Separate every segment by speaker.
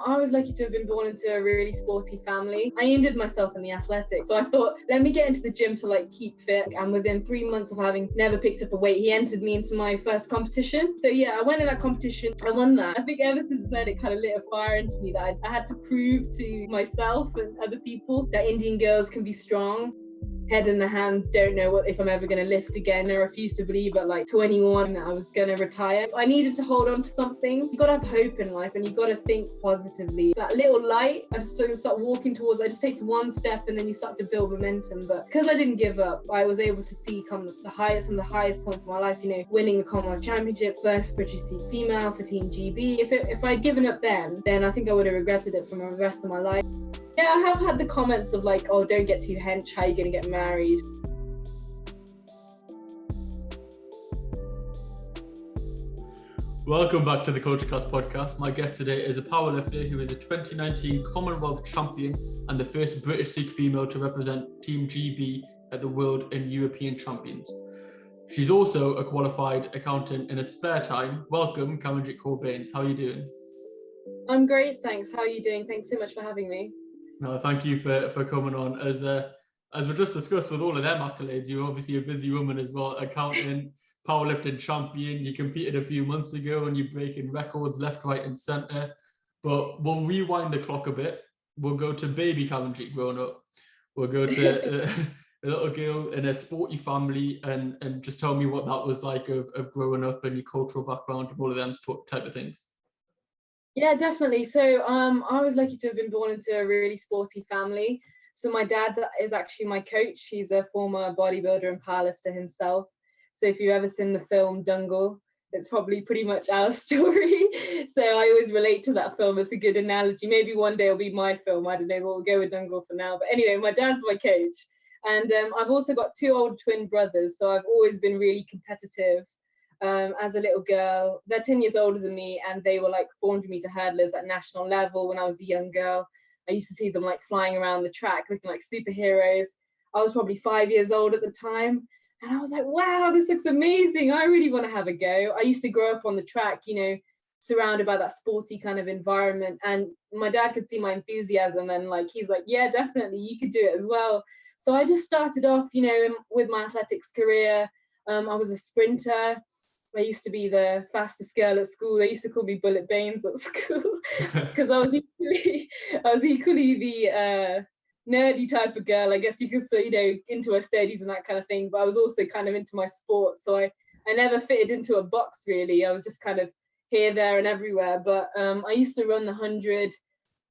Speaker 1: I was lucky to have been born into a really sporty family. I injured myself in the athletics, so I thought, let me get into the gym to like keep fit. And within 3 months of having never picked up a weight, he entered me into my first competition. So yeah, I went in that competition, I won that. I think ever since then, it kind of lit a fire into me that I had to prove to myself and other people that Indian girls can be strong. Head in the hands, don't know if I'm ever going to lift again. I refused to believe at like 21 that I was going to retire. I needed to hold on to something. You got to have hope in life and you got to think positively. That little light, I just start walking towards, it just takes one step and then you start to build momentum. But because I didn't give up, I was able to see some of the highest points of my life, winning the Commonwealth Championships, first British Sikh female for Team GB. If I'd given up then I think I would have regretted it for the rest of my life. Yeah, I have had the comments of like, oh, don't get too hench, how are you going to get married?
Speaker 2: Welcome back to the KultureKast podcast. My guest today is a powerlifter who is a 2019 Commonwealth champion and the first British Sikh female to represent Team GB at the World and European Champions. She's also a qualified accountant in her spare time. Welcome, Karenjeet Kaur Bains. How are you doing?
Speaker 1: I'm great, thanks. How are you doing? Thanks so much for having me.
Speaker 2: No, thank you for coming on. As we just discussed with all of them accolades, you're obviously a busy woman as well, accountant, powerlifting champion. You competed a few months ago and you're breaking records left, right and centre. But we'll rewind the clock a bit. We'll go to baby Karenjeet growing up. We'll go to a little girl in a sporty family and just tell me what that was like of growing up and your cultural background and all of them type of things.
Speaker 1: Yeah, definitely. So I was lucky to have been born into a really sporty family. So my dad is actually my coach. He's a former bodybuilder and powerlifter himself. So if you've ever seen the film Dangal, it's probably pretty much our story. So I always relate to that film. It's a good analogy. Maybe one day it'll be my film. I don't know, but we'll go with Dangal for now. But anyway, my dad's my coach. And I've also got 2 older twin brothers. So I've always been really competitive. As a little girl. They're 10 years older than me and they were like 400 meter hurdlers at national level when I was a young girl. I used to see them like flying around the track looking like superheroes. I was probably 5 years old at the time and I was like, wow, this looks amazing. I really want to have a go. I used to grow up on the track, surrounded by that sporty kind of environment, and my dad could see my enthusiasm and like he's like, yeah, definitely you could do it as well. So I just started off, with my athletics career. I was a sprinter. I used to be the fastest girl at school. They used to call me Bullet Bains at school because I was equally the nerdy type of girl, I guess you could say, into her studies and that kind of thing. But I was also kind of into my sport. So I never fitted into a box really. I was just kind of here, there and everywhere. But I used to run the 100,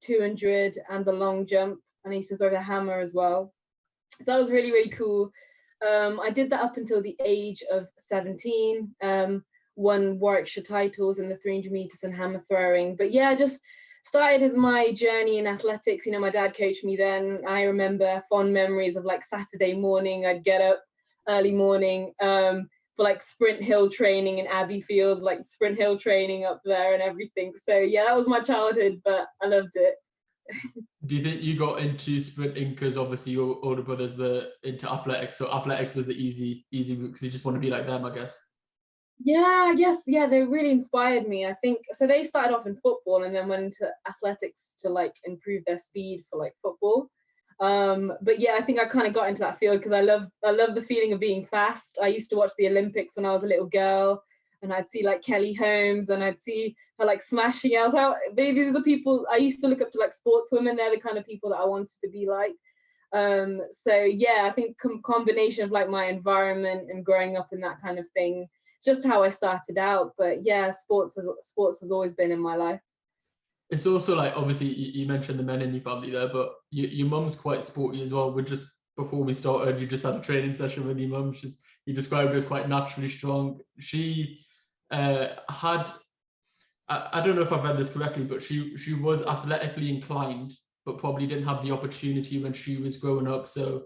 Speaker 1: 200 and the long jump. And I used to throw the hammer as well. So that was really, really cool. I did that up until the age of 17, won Warwickshire titles in the 300 meters and hammer throwing. But yeah, just started my journey in athletics. My dad coached me then. I remember fond memories of like Saturday morning. I'd get up early morning for like sprint hill training in Abbey Fields, like sprint hill training up there and everything. So yeah, that was my childhood, but I loved it.
Speaker 2: Do you think you got into sprinting because obviously your older brothers were into athletics, so athletics was the easy route because you just want to be like them, I guess?
Speaker 1: Yeah, I guess, yeah, they really inspired me. I think, so they started off in football and then went into athletics to like improve their speed for like football. But yeah, I think I kind of got into that field because I love the feeling of being fast. I used to watch the Olympics when I was a little girl and I'd see like Kelly Holmes and I'd see her like smashing. I was like, these are the people I used to look up to, like sportswomen. They're the kind of people that I wanted to be like. So yeah, I think combination of like my environment and growing up in that kind of thing, it's just how I started out. But yeah, sports has always been in my life.
Speaker 2: It's also like, obviously you mentioned the men in your family there, but your mum's quite sporty as well. Before we started, you just had a training session with your mum. You described her as quite naturally strong. She had, I don't know if I've read this correctly, but she was athletically inclined, but probably didn't have the opportunity when she was growing up. So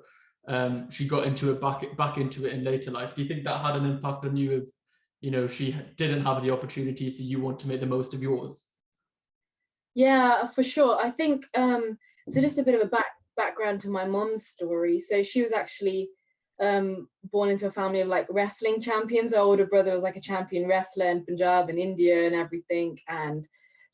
Speaker 2: she got into it back into it in later life. Do you think that had an impact on you of, she didn't have the opportunity, so you want to make the most of yours?
Speaker 1: Yeah, for sure. I think, so just a bit of a background to my mom's story. So she was actually born into a family of like wrestling champions. Her older brother was like a champion wrestler in Punjab and India and everything. And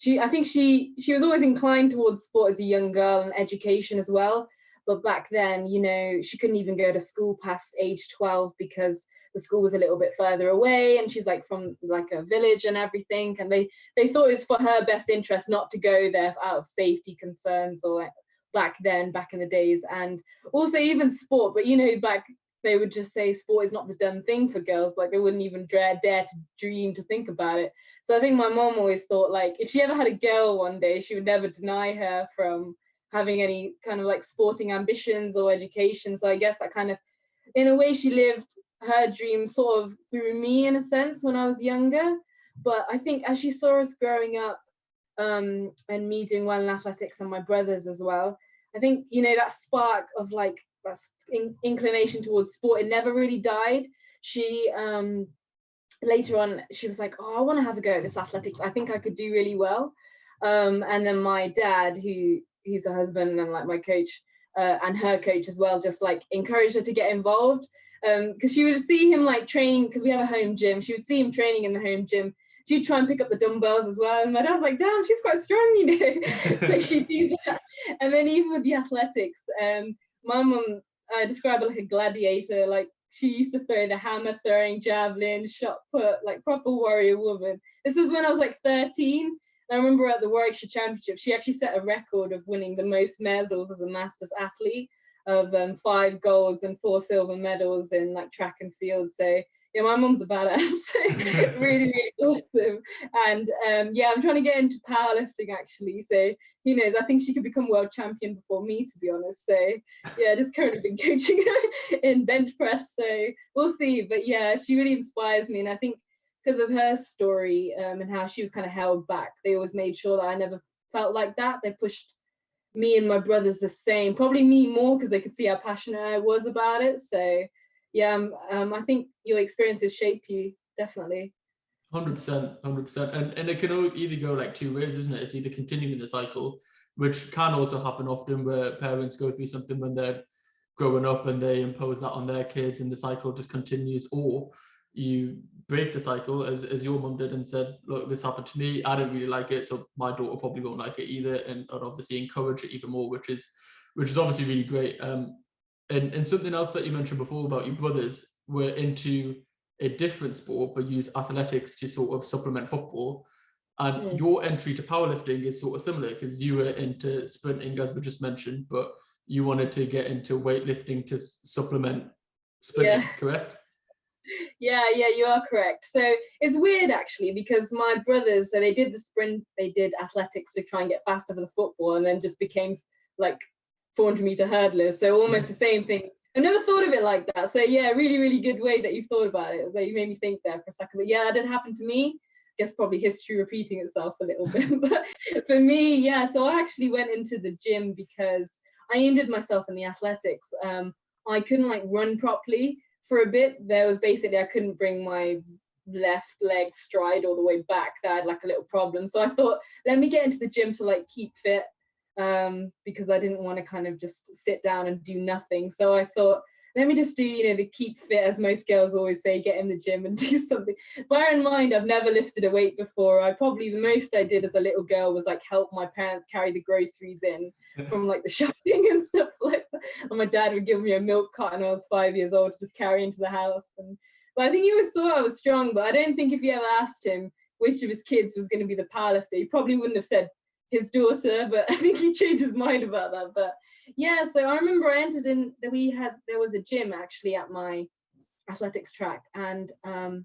Speaker 1: I think she was always inclined towards sport as a young girl and education as well. But back then, you know, she couldn't even go to school past age 12 because the school was a little bit further away, and she's like from like a village and everything. And they thought it was for her best interest not to go there out of safety concerns, or like back in the days. And also even sport, but you know, back they would just say sport is not the done thing for girls. Like they wouldn't even dare to dream to think about it. So I think my mom always thought like if she ever had a girl one day, she would never deny her from having any kind of like sporting ambitions or education. So I guess that kind of, in a way, she lived her dream sort of through me in a sense when I was younger. But I think as she saw us growing up, and me doing well in athletics and my brothers as well, I think, you know, that spark of like that inclination towards sport, it never really died. She later on, she was like, oh, I want to have a go at this athletics. I think I could do really well. And then my dad, who's a husband and like my coach, and her coach as well, just like encouraged her to get involved. Because she would see him like training, because we have a home gym. She would see him training in the home gym. She'd try and pick up the dumbbells as well. And my dad's like, damn, she's quite strong, you know. So she'd do that. And then even with the athletics, my mum described her like a gladiator. Like she used to throw the hammer throwing, javelin, shot put, like proper warrior woman. This was when I was like 13. I remember at the Warwickshire Championship, she actually set a record of winning the most medals as a masters athlete, of 5 golds and 4 silver medals in like track and field. So yeah, my mum's a badass. Really, really awesome. And yeah, I'm trying to get into powerlifting actually. So who knows? I think she could become world champion before me, to be honest. So yeah, just currently been coaching her in bench press. So we'll see. But yeah, she really inspires me, and I think because of her story and how she was kind of held back, they always made sure that I never felt like that. They pushed me and my brothers the same, probably me more because they could see how passionate I was about it. So yeah, I think your experiences shape you, definitely.
Speaker 2: 100%. And it can either go like 2 ways, isn't it? It's either continuing the cycle, which can also happen often, where parents go through something when they're growing up and they impose that on their kids and the cycle just continues, or you break the cycle as your mum did and said, look, this happened to me, I didn't really like it, so my daughter probably won't like it either, and obviously encourage it even more, which is obviously really great. And something else that you mentioned before about your brothers were into a different sport but use athletics to sort of supplement football, and your entry to powerlifting is sort of similar, because you were into sprinting, as we just mentioned, but you wanted to get into weightlifting to supplement sprinting. Correct?
Speaker 1: Yeah, you are correct. So it's weird actually, because my brothers, so they did the sprint, they did athletics to try and get faster for the football, and then just became like 400-meter hurdlers. So almost the same thing. I never thought of it like that. So yeah, really, really good way that you've thought about it. So you made me think there for a second. But yeah, that did happen to me. I guess probably history repeating itself a little bit. But for me, yeah, so I actually went into the gym because I injured myself in the athletics. I couldn't like run properly for a bit. There was basically, I couldn't bring my left leg stride all the way back. That I had like a little problem. So I thought, let me get into the gym to like keep fit, because I didn't want to kind of just sit down and do nothing. So I thought, let me just do, you know, the keep fit, as most girls always say, get in the gym and do something. Bear in mind, I've never lifted a weight before. The most I did as a little girl was like help my parents carry the groceries in from like the shopping and stuff like that. And my dad would give me a milk carton when I was 5 years old to just carry into the house. But I think he always thought I was strong, but I don't think if you ever asked him which of his kids was going to be the powerlifter, he probably wouldn't have said his daughter, but I think he changed his mind about that. But yeah, so I remember I entered in, there was a gym actually at my athletics track, and I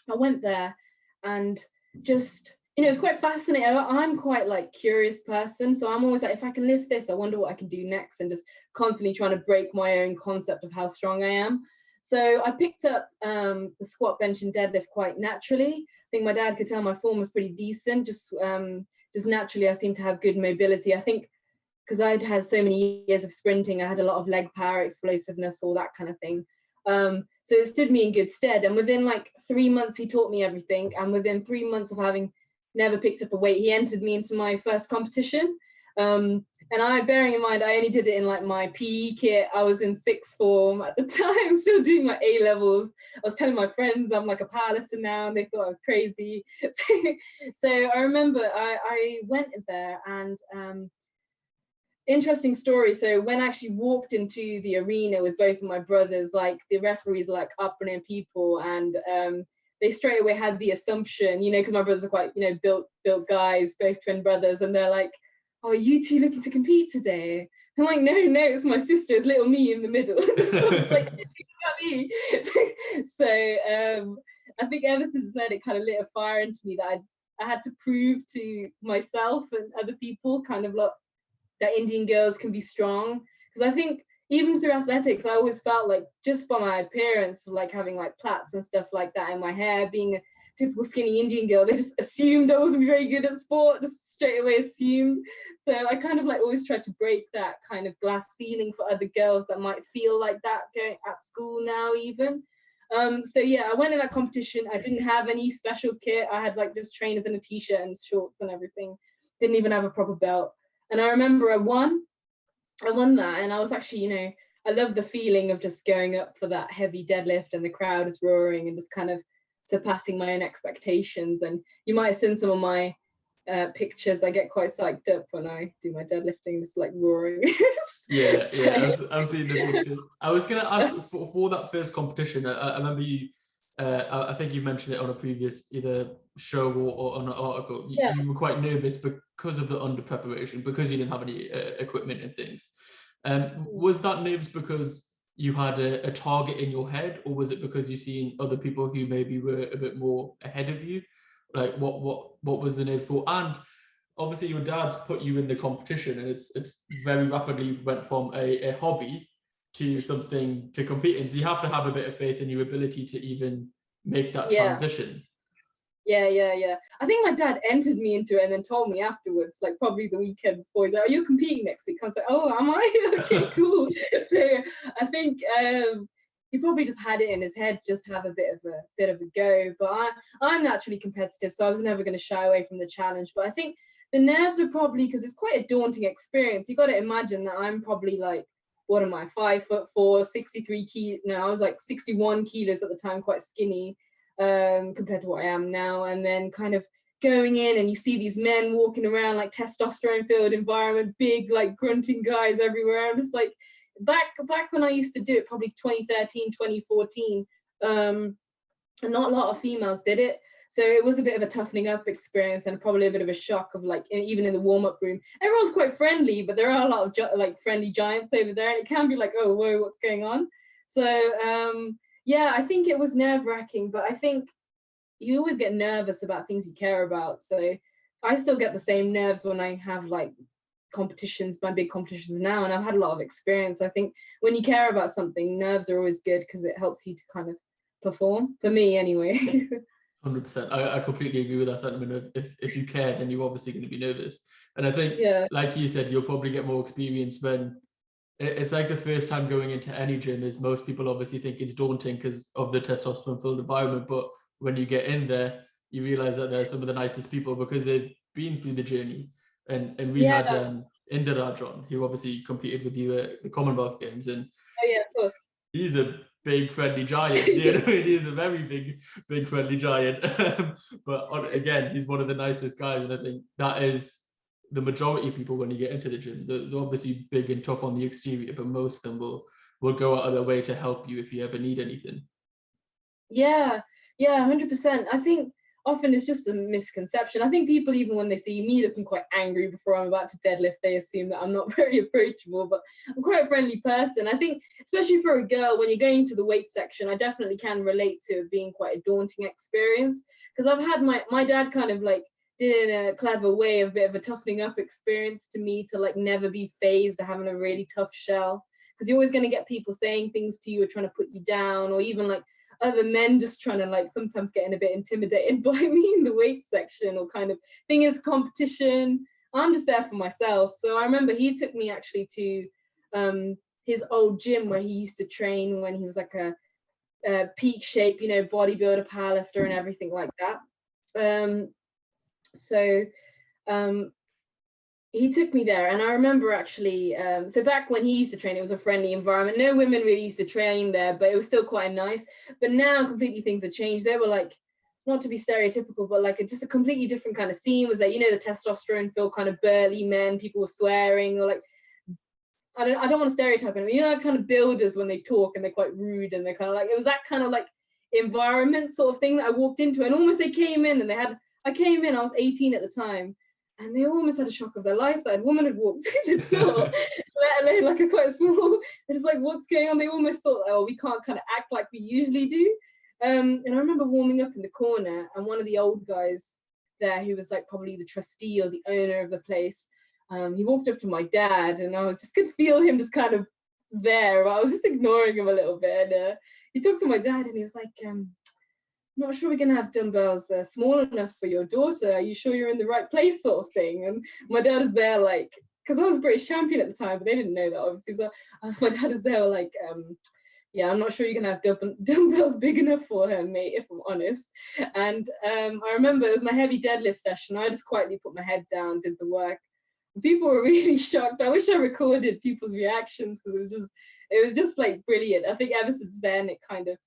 Speaker 1: went there and just, you know, it's quite fascinating. I'm quite like curious person, so I'm always like, if I can lift this, I wonder what I can do next, and just constantly trying to break my own concept of how strong I am. So I picked up the squat, bench and deadlift quite naturally. I think my dad could tell my form was pretty decent. Just naturally, I seemed to have good mobility. I think because I'd had so many years of sprinting, I had a lot of leg power, explosiveness, all that kind of thing. So it stood me in good stead. And within like 3 months, he taught me everything. And within 3 months of having never picked up a weight, he entered me into my first competition. And bearing in mind, I only did it in like my PE kit. I was in sixth form at the time, still doing my A levels. I was telling my friends I'm like a powerlifter now, and they thought I was crazy. So I remember I went there, and interesting story. So when I actually walked into the arena with both of my brothers, like the referees like upbringing people, and they straight away had the assumption, you know, because my brothers are quite, you know, built guys, both twin brothers, and they're like, "Oh, are you two looking to compete today?" I'm like, no, it's my sister, it's little me in the middle. It's like, me. So I think ever since then, it kind of lit a fire into me that I had to prove to myself and other people kind of like that Indian girls can be strong. Because I think even through athletics, I always felt like just by my appearance, like having like plaits and stuff like that in my hair, being a typical skinny Indian girl, they just assumed I wasn't very good at sport, just straight away assumed. So I kind of like always tried to break that kind of glass ceiling for other girls that might feel like that going at school now even. So yeah, I went in that competition. I didn't have any special kit. I had like just trainers and a t-shirt and shorts and everything. Didn't even have a proper belt. And I remember I won that, and I was actually, you know, I love the feeling of just going up for that heavy deadlift and the crowd is roaring and just kind of surpassing my own expectations. And you might have seen some of my pictures. I get quite psyched up when I do my deadlifting, just like roaring.
Speaker 2: Yeah, I've seen the pictures. I was going to ask for that first competition. I remember you. I think you mentioned it on a previous either show or on an article. You were quite nervous because of the under preparation, because you didn't have any equipment and things. Was that nerves because you had a target in your head, or was it because you've seen other people who maybe were a bit more ahead of you? Like what was the nerves for? And obviously your dad's put you in the competition, and it's very rapidly went from a hobby to something to compete in. So you have to have a bit of faith in your ability to even make that transition.
Speaker 1: Yeah. I think my dad entered me into it and then told me afterwards, like probably the weekend before, he's like, "Are you competing next week?" I was like, "Oh, am I?" Okay, cool. So I think he probably just had it in his head, just have a bit of a go. But I'm naturally competitive, so I was never going to shy away from the challenge. But I think the nerves are probably because it's quite a daunting experience. You got to imagine that I'm probably like, what am I, 5'4", 63 kilos? No, I was like 61 kilos at the time, quite skinny compared to what I am now. And then kind of going in and you see these men walking around like testosterone filled environment, big like grunting guys everywhere. I'm just like, back when I used to do it, probably 2013, 2014, not a lot of females did it. So it was a bit of a toughening up experience and probably a bit of a shock of like, even in the warm-up room, everyone's quite friendly, but there are a lot of like friendly giants over there, and it can be like, oh, whoa, what's going on? So yeah, I think it was nerve-wracking, but I think you always get nervous about things you care about. So I still get the same nerves when I have like competitions, my big competitions now, and I've had a lot of experience. I think when you care about something, nerves are always good because it helps you to kind of perform, for me anyway.
Speaker 2: 100%. I completely agree with that sentiment of if you care, then you're obviously going to be nervous. And I think, like you said, you'll probably get more experience when it's like the first time going into any gym. Is most people obviously think it's daunting because of the testosterone filled environment, but when you get in there, you realize that they're some of the nicest people because they've been through the journey. And we had Indira, who obviously competed with you at the Commonwealth Games, and
Speaker 1: of course.
Speaker 2: He's a big friendly giant. You know, he's a very big friendly giant. But again, he's one of the nicest guys, and I think that is the majority of people when you get into the gym. They're obviously big and tough on the exterior, but most of them will go out of their way to help you if you ever need anything.
Speaker 1: Yeah, 100%. I think often it's just a misconception. I think people, even when they see me looking quite angry before I'm about to deadlift, they assume that I'm not very approachable, but I'm quite a friendly person. I think, especially for a girl, when you're going to the weight section, I definitely can relate to it being quite a daunting experience, because I've had my dad kind of like did in a clever way a bit of a toughening up experience to me, to like never be phased or having a really tough shell, because you're always going to get people saying things to you or trying to put you down, or even like other men just trying to like sometimes getting a bit intimidated by me in the weight section, or kind of thing is competition. I'm just there for myself. So I remember he took me actually to his old gym where he used to train when he was like a peak shape, you know, bodybuilder, powerlifter and everything like that. So he took me there, and I remember actually, so back when he used to train, it was a friendly environment. No women really used to train there, but it was still quite nice. But now completely things have changed. They were like, not to be stereotypical, but like just a completely different kind of scene. Was that, you know, the testosterone filled kind of burly men, people were swearing, or like, I don't want to stereotype them. You know, like kind of builders when they talk and they're quite rude, and they're kind of like, it was that kind of like environment sort of thing that I walked into, and almost they came in and I came in, I was 18 at the time, and they almost had a shock of their life that a woman had walked through the door, let alone like a quite small, they're just like, what's going on? They almost thought, oh, we can't kind of act like we usually do. And I remember warming up in the corner, and one of the old guys there, who was like probably the trustee or the owner of the place, he walked up to my dad, and I was just could feel him just kind of there. I was just ignoring him a little bit. And he talked to my dad, and he was like, not sure we're going to have dumbbells small enough for your daughter. Are you sure you're in the right place, sort of thing? And my dad is there like, because I was a British champion at the time, but they didn't know that, obviously. So my dad is there like, yeah, I'm not sure you're going to have dumbbells big enough for her, mate, if I'm honest. And I remember it was my heavy deadlift session. I just quietly put my head down, did the work. People were really shocked. I wish I recorded people's reactions, because it was just like brilliant. I think ever since then, it kind of,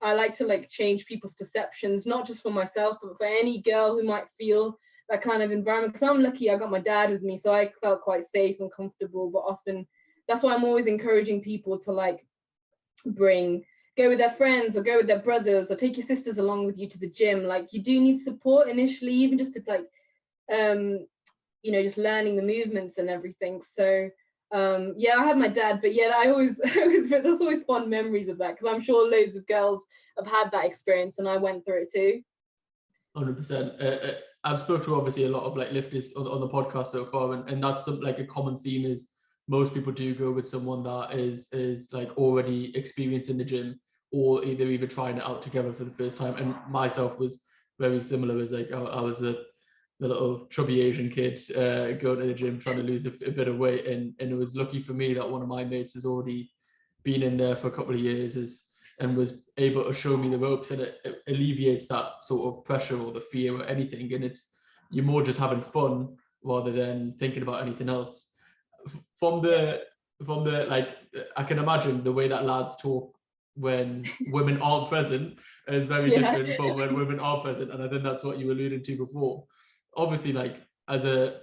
Speaker 1: I like to like change people's perceptions, not just for myself, but for any girl who might feel that kind of environment. Because I'm lucky I got my dad with me, so I felt quite safe and comfortable. But often that's why I'm always encouraging people to like go with their friends or go with their brothers or take your sisters along with you to the gym. Like, you do need support initially, even just to like, you know, just learning the movements and everything. So yeah, I had my dad, but yeah, there's always fond memories of that, because I'm sure loads of girls have had that experience, and I went through it too.
Speaker 2: 100%. I've spoken to obviously a lot of like lifters on the podcast so far, and that's like a common theme is most people do go with someone that is like already experienced in the gym, or they're either trying it out together for the first time. And myself was very similar. As like I was the little chubby Asian kid going to the gym trying to lose a bit of weight, and it was lucky for me that one of my mates has already been in there for a couple of years and was able to show me the ropes, and it alleviates that sort of pressure or the fear or anything, and you're more just having fun rather than thinking about anything else. From the like, I can imagine the way that lads talk when women aren't present is very different from when women are present, and I think that's what you alluded to before. Obviously, like as a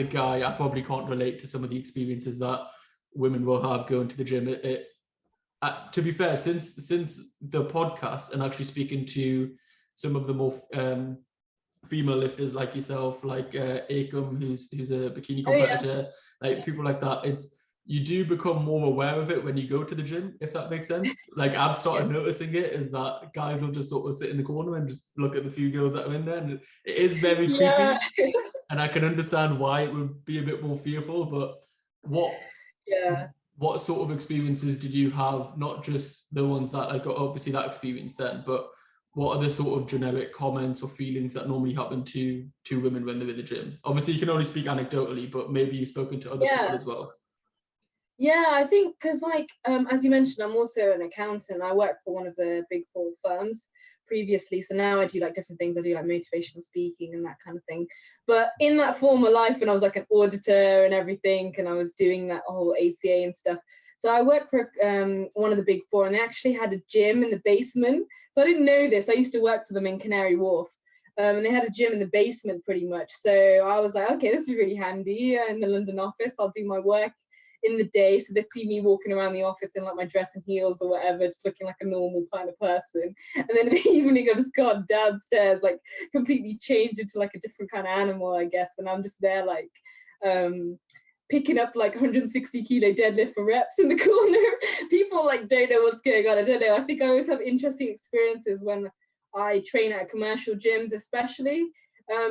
Speaker 2: guy, I probably can't relate to some of the experiences that women will have going to the gym. To be fair, since the podcast and actually speaking to some of the more female lifters like yourself, like Akam, who's a bikini competitor, like people like that, you do become more aware of it when you go to the gym, if that makes sense. Like I've started noticing it, is that guys will just sort of sit in the corner and just look at the few girls that are in there, and it is very creepy. And I can understand why it would be a bit more fearful, but what sort of experiences did you have? Not just the ones that I got, obviously that experience then, but what are the sort of generic comments or feelings that normally happen to women when they're in the gym? Obviously, you can only speak anecdotally, but maybe you've spoken to other people as well.
Speaker 1: Yeah, I think because like, as you mentioned, I'm also an accountant. I work for one of the big four firms previously. So now I do like different things. I do like motivational speaking and that kind of thing. But in that former life, when I was like an auditor and everything, and I was doing that whole ACA and stuff. So I worked for one of the big four, and they actually had a gym in the basement. So I didn't know this. I used to work for them in Canary Wharf. And they had a gym in the basement pretty much. So I was like, okay, this is really handy. In the London office, I'll do my work in the day, so they'd see me walking around the office in like my dress and heels or whatever, just looking like a normal kind of person. And then in the evening, I just got downstairs, like completely changed into like a different kind of animal, I guess. And I'm just there like picking up like 160 kilo deadlift for reps in the corner. People like don't know what's going on. I don't know. I think I always have interesting experiences when I train at commercial gyms, especially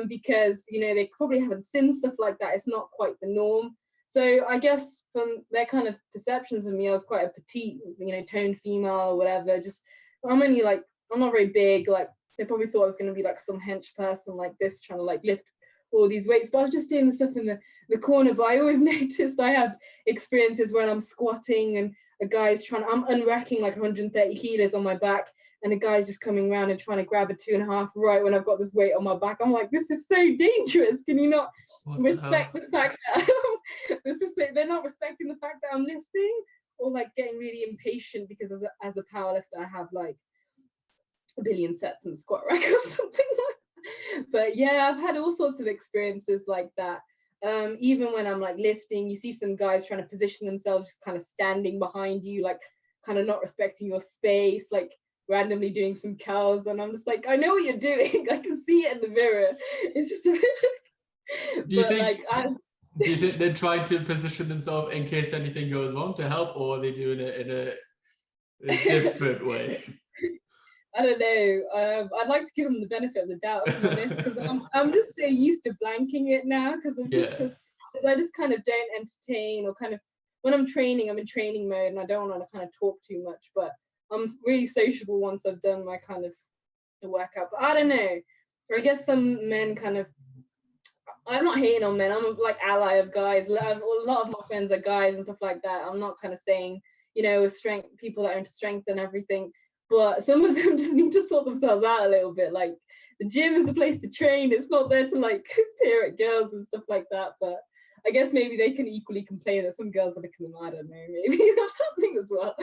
Speaker 1: because, you know, they probably haven't seen stuff like that. It's not quite the norm. So I guess from their kind of perceptions of me, I was quite a petite, you know, toned female or whatever. Just, I'm not very big. Like, they probably thought I was going to be like some hench person like this, trying to like lift all these weights. But I was just doing the stuff in the corner. But I always noticed I had experiences when I'm squatting and a guy's I'm unracking like 130 kilos on my back, and a guy's just coming around and trying to grab a 2.5 right when I've got this weight on my back. I'm like, this is so dangerous. Can you not respect the fact that they're not respecting the fact that I'm lifting, or like getting really impatient because as a powerlifter I have like 1 billion sets in the squat rack or something like that. But yeah, I've had all sorts of experiences like that. Even when I'm like lifting, you see some guys trying to position themselves, just kind of standing behind you, like kind of not respecting your space, like randomly doing some curls, and I'm just like, I know what you're doing. I can see it in the mirror. It's just a bit
Speaker 2: do you think they're trying to position themselves in case anything goes wrong to help, or are they doing it in a different way?
Speaker 1: I don't know. I'd like to give them the benefit of the doubt, to be honest, because I'm just so used to blanking it now, because I just kind of don't entertain, or kind of when I'm training, I'm in training mode and I don't want to kind of talk too much, but I'm really sociable once I've done my kind of workout. But I don't know. Or I guess some men kind of, I'm not hating on men, I'm like ally of guys. A lot of my friends are guys and stuff like that. I'm not kind of saying, you know, strength, people that are into strength and everything, but some of them just need to sort themselves out a little bit. Like, the gym is the place to train. It's not there to like peer at girls and stuff like that. But I guess maybe they can equally complain that some girls are looking at them. I don't know, maybe that's something as well.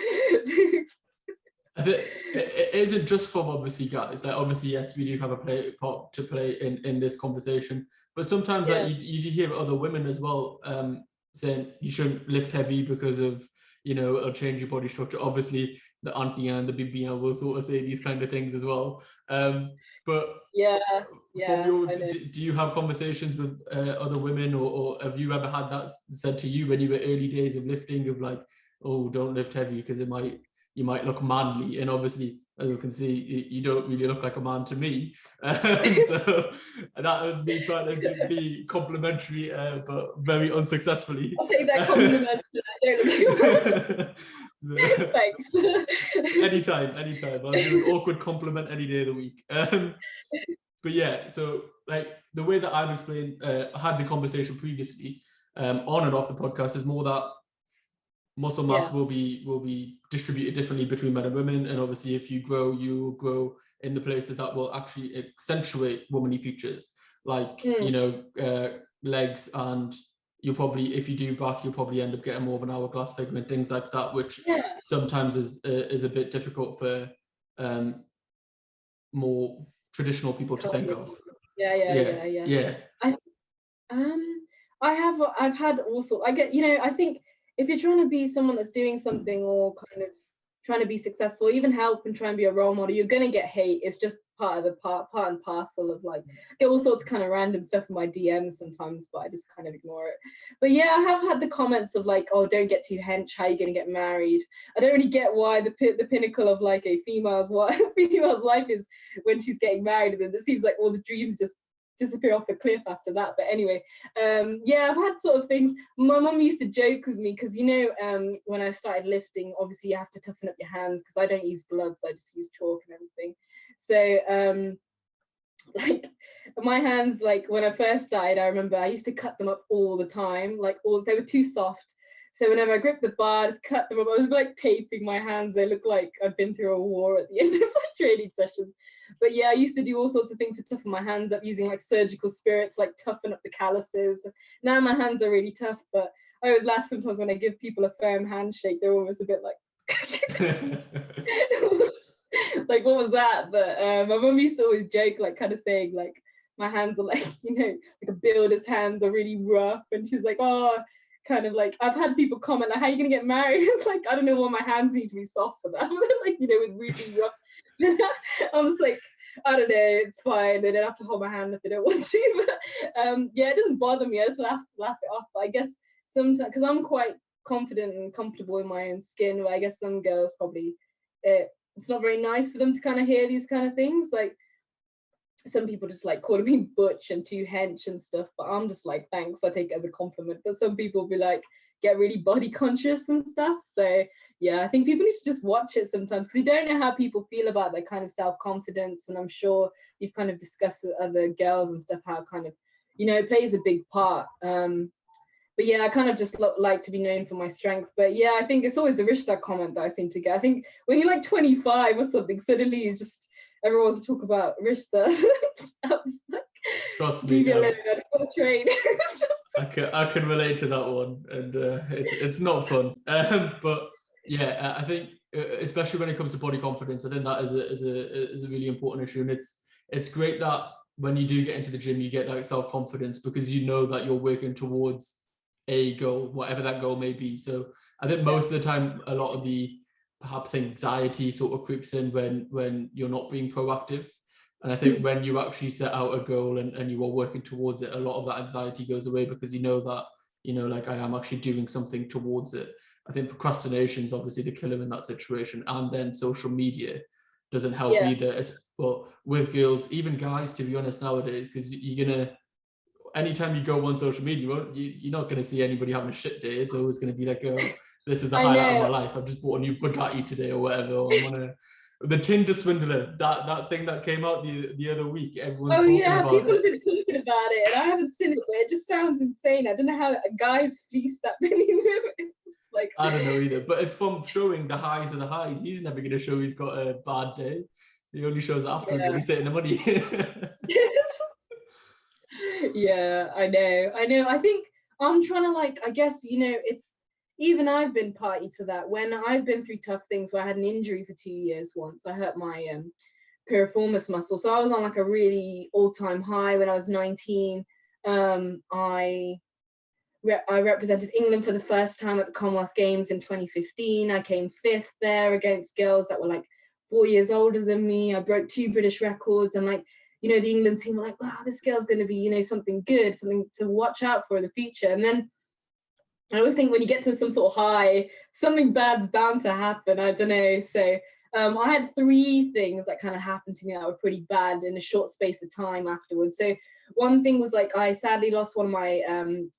Speaker 2: I think it isn't just from obviously guys. Like, obviously, yes, we do have a part to play in this conversation, but sometimes like you hear other women as well saying you shouldn't lift heavy because of, you know, it'll change your body structure. Obviously, the auntie and the bibiyan will sort of say these kind of things as well. But from your, do you have conversations with other women, or have you ever had that said to you when you were early days of lifting, of like, oh, don't lift heavy because you might look manly? And obviously, as you can see, you don't really look like a man to me. So that was me trying to be complimentary, but very unsuccessfully.
Speaker 1: I'll take that compliment. Thanks.
Speaker 2: Anytime. I'll do an awkward compliment any day of the week. But yeah, so like the way that I've explained, had the conversation previously, on and off the podcast, is more that muscle mass will be distributed differently between men and women, and obviously if you grow, you grow in the places that will actually accentuate womanly features, like you know, legs, and you'll probably, if you do back, you'll probably end up getting more of an hourglass figure and things like that, which sometimes is a bit difficult for more traditional people to think of.
Speaker 1: I've had also, I get, you know, I think if you're trying to be someone that's doing something, or kind of trying to be successful, even help and try and be a role model, you're going to get hate. It's just part and parcel of, like, I get all sorts of kind of random stuff in my DMs sometimes, but I just kind of ignore it. But yeah, I have had the comments of like, oh, don't get too hench, how are you going to get married? I don't really get why the pinnacle of like a female's life is when she's getting married, and then it seems like all the dreams just disappear off the cliff after that. But anyway, I've had sort of things. My mum used to joke with me, because, you know, when I started lifting, obviously you have to toughen up your hands, because I don't use gloves, I just use chalk and everything. So like my hands, like when I first started, I remember I used to cut them up all the time, like they were too soft. So whenever I gripped the bar, I just cut them up. I was like taping my hands. They look like I've been through a war at the end of my training sessions. But yeah, I used to do all sorts of things to toughen my hands up, using like surgical spirits, like toughen up the calluses. Now my hands are really tough, but I always laugh sometimes when I give people a firm handshake. They're almost a bit like, like, what was that? But my mum used to always joke, like kind of saying like, my hands are like, you know, like a builder's hands are really rough. And she's like, oh, kind of like, I've had people comment like, how are you gonna get married? Like, I don't know why my hands need to be soft for that. Like, you know, with really rough. I was like, I don't know, it's fine. They don't have to hold my hand if they don't want to. But yeah, it doesn't bother me. I just laugh it off. But I guess sometimes, because I'm quite confident and comfortable in my own skin, but I guess some girls probably, it's not very nice for them to kind of hear these kind of things. Like, some people just like calling me butch and too hench and stuff, but I'm just like, thanks, I take it as a compliment. But some people be like, get really body conscious and stuff. So yeah, I think people need to just watch it sometimes, because you don't know how people feel about their kind of self-confidence. And I'm sure you've kind of discussed with other girls and stuff how kind of, you know, it plays a big part. but yeah, I kind of just like to be known for my strength. But yeah, I think it's always the Rishta comment that I seem to get. I think when you're like 25 or something, suddenly it's just everyone's talk about Rishta. I was like,
Speaker 2: trust me,
Speaker 1: train.
Speaker 2: I can relate to that one, and it's not fun. But yeah, I think especially when it comes to body confidence, I think that is a really important issue, and it's great that when you do get into the gym, you get that self-confidence because you know that you're working towards a goal, whatever that goal may be. So I think most of the time, a lot of the perhaps anxiety sort of creeps in when you're not being proactive. And I think when you actually set out a goal and you are working towards it, a lot of that anxiety goes away because you know that, like I am actually doing something towards it. I think procrastination is obviously the killer in that situation. And then social media doesn't help either. But with girls, even guys, to be honest, nowadays, because you're going to, anytime you go on social media, you're not going to see anybody having a shit day. It's always going to be like, oh, this is the highlight of my life. I've just bought a new Bugatti today or whatever. Or I'm on the Tinder swindler, that thing that came out the other week. Everyone's talking about
Speaker 1: people
Speaker 2: it.
Speaker 1: have been talking about it, and I haven't seen it, but it just sounds insane. I don't know how guys fleece that many women. Like,
Speaker 2: I don't know either, but it's from showing the highs of the highs. He's never going to show he's got a bad day. He only shows afterwards when he's taking the money.
Speaker 1: Yeah, I know. I think I'm trying to I guess, it's even I've been party to that when I've been through tough things where I had an injury for 2 years once. I hurt my piriformis muscle. So I was on a really all-time high when I was 19. I represented England for the first time at the Commonwealth Games in 2015. I came 5th there against girls that were 4 years older than me. I broke 2 British records, and the England team were like, wow, this girl's going to be, something good, something to watch out for in the future. And then I always think when you get to some sort of high, something bad's bound to happen. I don't know. So I had 3 things that kind of happened to me that were pretty bad in a short space of time afterwards. So one thing was I sadly lost one of my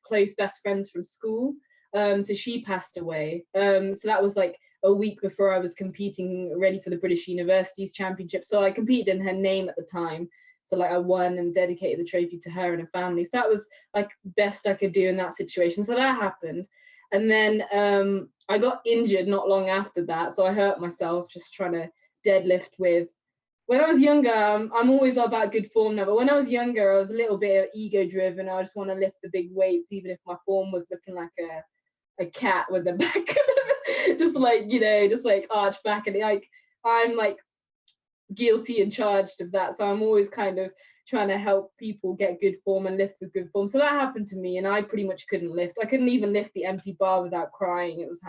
Speaker 1: close best friends from school. So she passed away. So that was a week before I was competing, ready for the British Universities Championship. So I competed in her name at the time. So I won and dedicated the trophy to her and her family. So that was best I could do in that situation. So that happened. And then I got injured not long after that. So I hurt myself just trying to deadlift with. When I was younger, I'm always about good form now, but when I was younger, I was a little bit ego driven. I just want to lift the big weights, even if my form was looking like a cat with the back, just arched back. And I'm guilty and charged of that. So I'm always kind of trying to help people get good form and lift with good form. So that happened to me, and I pretty much couldn't lift. I couldn't even lift the empty bar without crying. It was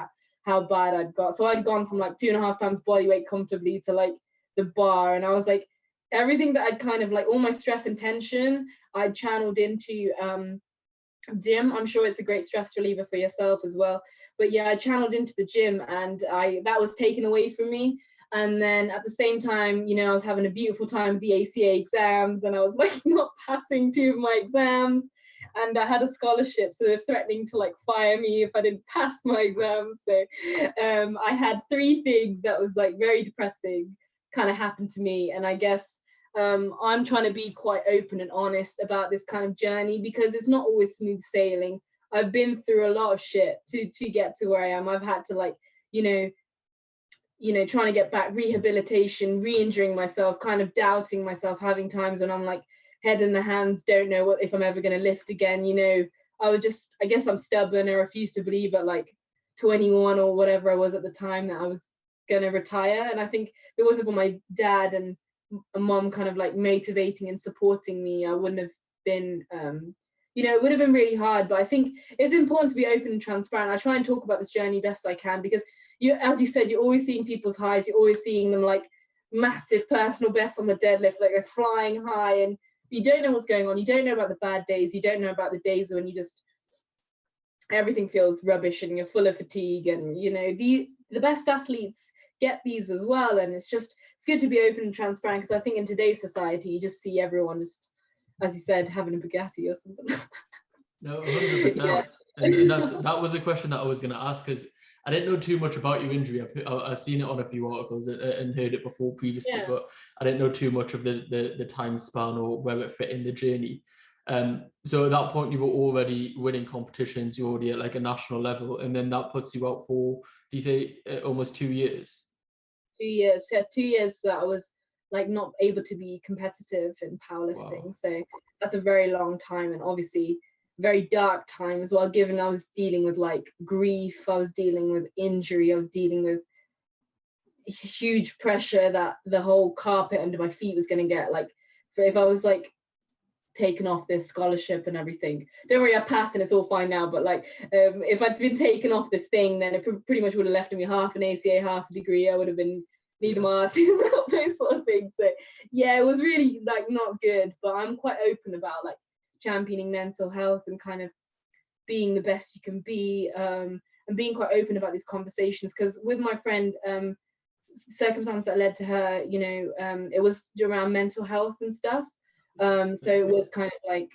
Speaker 1: how bad I'd got. So I'd gone from 2.5 times body weight comfortably to the bar, and I was everything that I'd kind of all my stress and tension I'd channeled into gym. I'm sure it's a great stress reliever for yourself as well, but yeah, I channeled into the gym, and that was taken away from me. And then at the same time, I was having a beautiful time with the ACA exams, and I was not passing 2 of my exams, and I had a scholarship, so they're threatening to fire me if I didn't pass my exams. So I had 3 things that was very depressing kind of happened to me. And I guess I'm trying to be quite open and honest about this kind of journey, because it's not always smooth sailing. I've been through a lot of shit to get to where I am. I've had to trying to get back, rehabilitation, re-injuring myself, kind of doubting myself, having times when I'm head in the hands, don't know if I'm ever going to lift again. I guess I'm stubborn. I refuse to believe at 21 or whatever I was at the time that I was going to retire. And I think if it wasn't for my dad and mom kind of motivating and supporting me, I wouldn't have been, it would have been really hard. But I think it's important to be open and transparent. I try and talk about this journey best I can, because as you said, you're always seeing people's highs. You're always seeing them massive personal bests on the deadlift, they're flying high, and you don't know what's going on. You don't know about the bad days. You don't know about the days when you just everything feels rubbish and you're full of fatigue. And the best athletes get these as well. And it's good to be open and transparent, because I think in today's society you just see everyone just, as you said, having a Bugatti or something.
Speaker 2: No, 100%. Yeah. And that was a question that I was going to ask, because I didn't know too much about your injury. I've seen it on a few articles and heard it before previously, but I didn't know too much of the time span or where it fit in the journey. So at that point, you were already winning competitions. You're already at like a national level, and then that puts you out for, do you say, almost 2 years?
Speaker 1: 2 years. Yeah, 2 years that I was like not able to be competitive in powerlifting.
Speaker 2: Wow.
Speaker 1: So that's a very long time, and obviously very dark time as well, given I was dealing with like grief, I was dealing with injury, I was dealing with huge pressure that the whole carpet under my feet was going to get, like if I was like taken off this scholarship and everything. Don't worry, I passed and it's all fine now, but like if I'd been taken off this thing, then it pretty much would have left me half an ACA, half a degree. I would have been needing my ass, those sort of things. So yeah, it was really like not good, but I'm quite open about like championing mental health and kind of being the best you can be, and being quite open about these conversations, because with my friend, circumstance that led to her, it was around mental health and stuff. So it was kind of like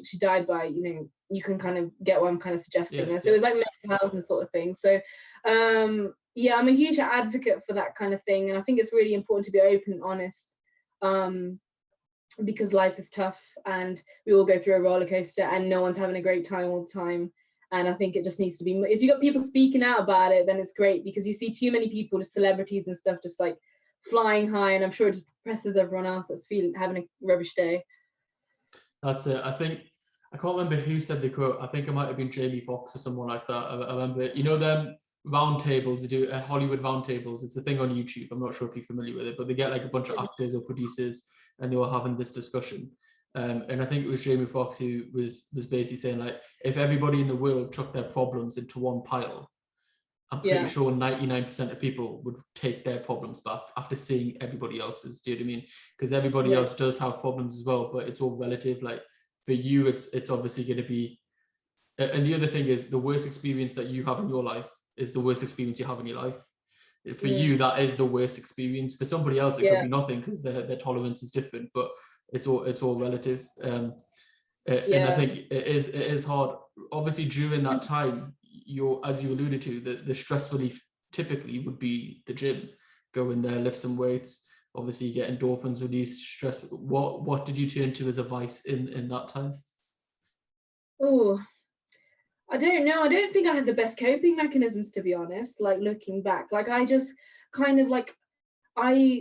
Speaker 1: she died by, you can kind of get what I'm kind of suggesting there. So it was like mental health and sort of thing. So yeah, I'm a huge advocate for that kind of thing, and I think it's really important to be open and honest, because life is tough and we all go through a roller coaster and no one's having a great time all the time. And I think it just needs to be, if you got people speaking out about it, then it's great, because you see too many people, just celebrities and stuff, just like flying high, and I'm sure it just depresses everyone else that's having a rubbish day.
Speaker 2: That's it. I think, I can't remember who said the quote. I think it might have been Jamie Foxx or someone like that. I remember, them round tables, they do Hollywood round tables. It's a thing on YouTube. I'm not sure if you're familiar with it, but they get like a bunch of actors or producers and they were having this discussion. And I think it was Jamie Foxx who was basically saying, like, if everybody in the world chucked their problems into one pile, I'm pretty sure 99% of people would take their problems back after seeing everybody else's. Do you know what I mean? Because everybody else does have problems as well, but it's all relative. Like for you, it's obviously going to be. And the other thing is, the worst experience that you have in your life is the worst experience you have in your life. For you, that is the worst experience. For somebody else, it could be nothing, because their tolerance is different. But it's all relative. And I think it is hard. Obviously, during that time, as you alluded to, the stress relief typically would be the gym. Go in there, lift some weights. Obviously, you get endorphins released, stress. What did you turn to as a vice in that time?
Speaker 1: Oh, I don't know. I don't think I had the best coping mechanisms, to be honest. Like looking back, like I just kind of like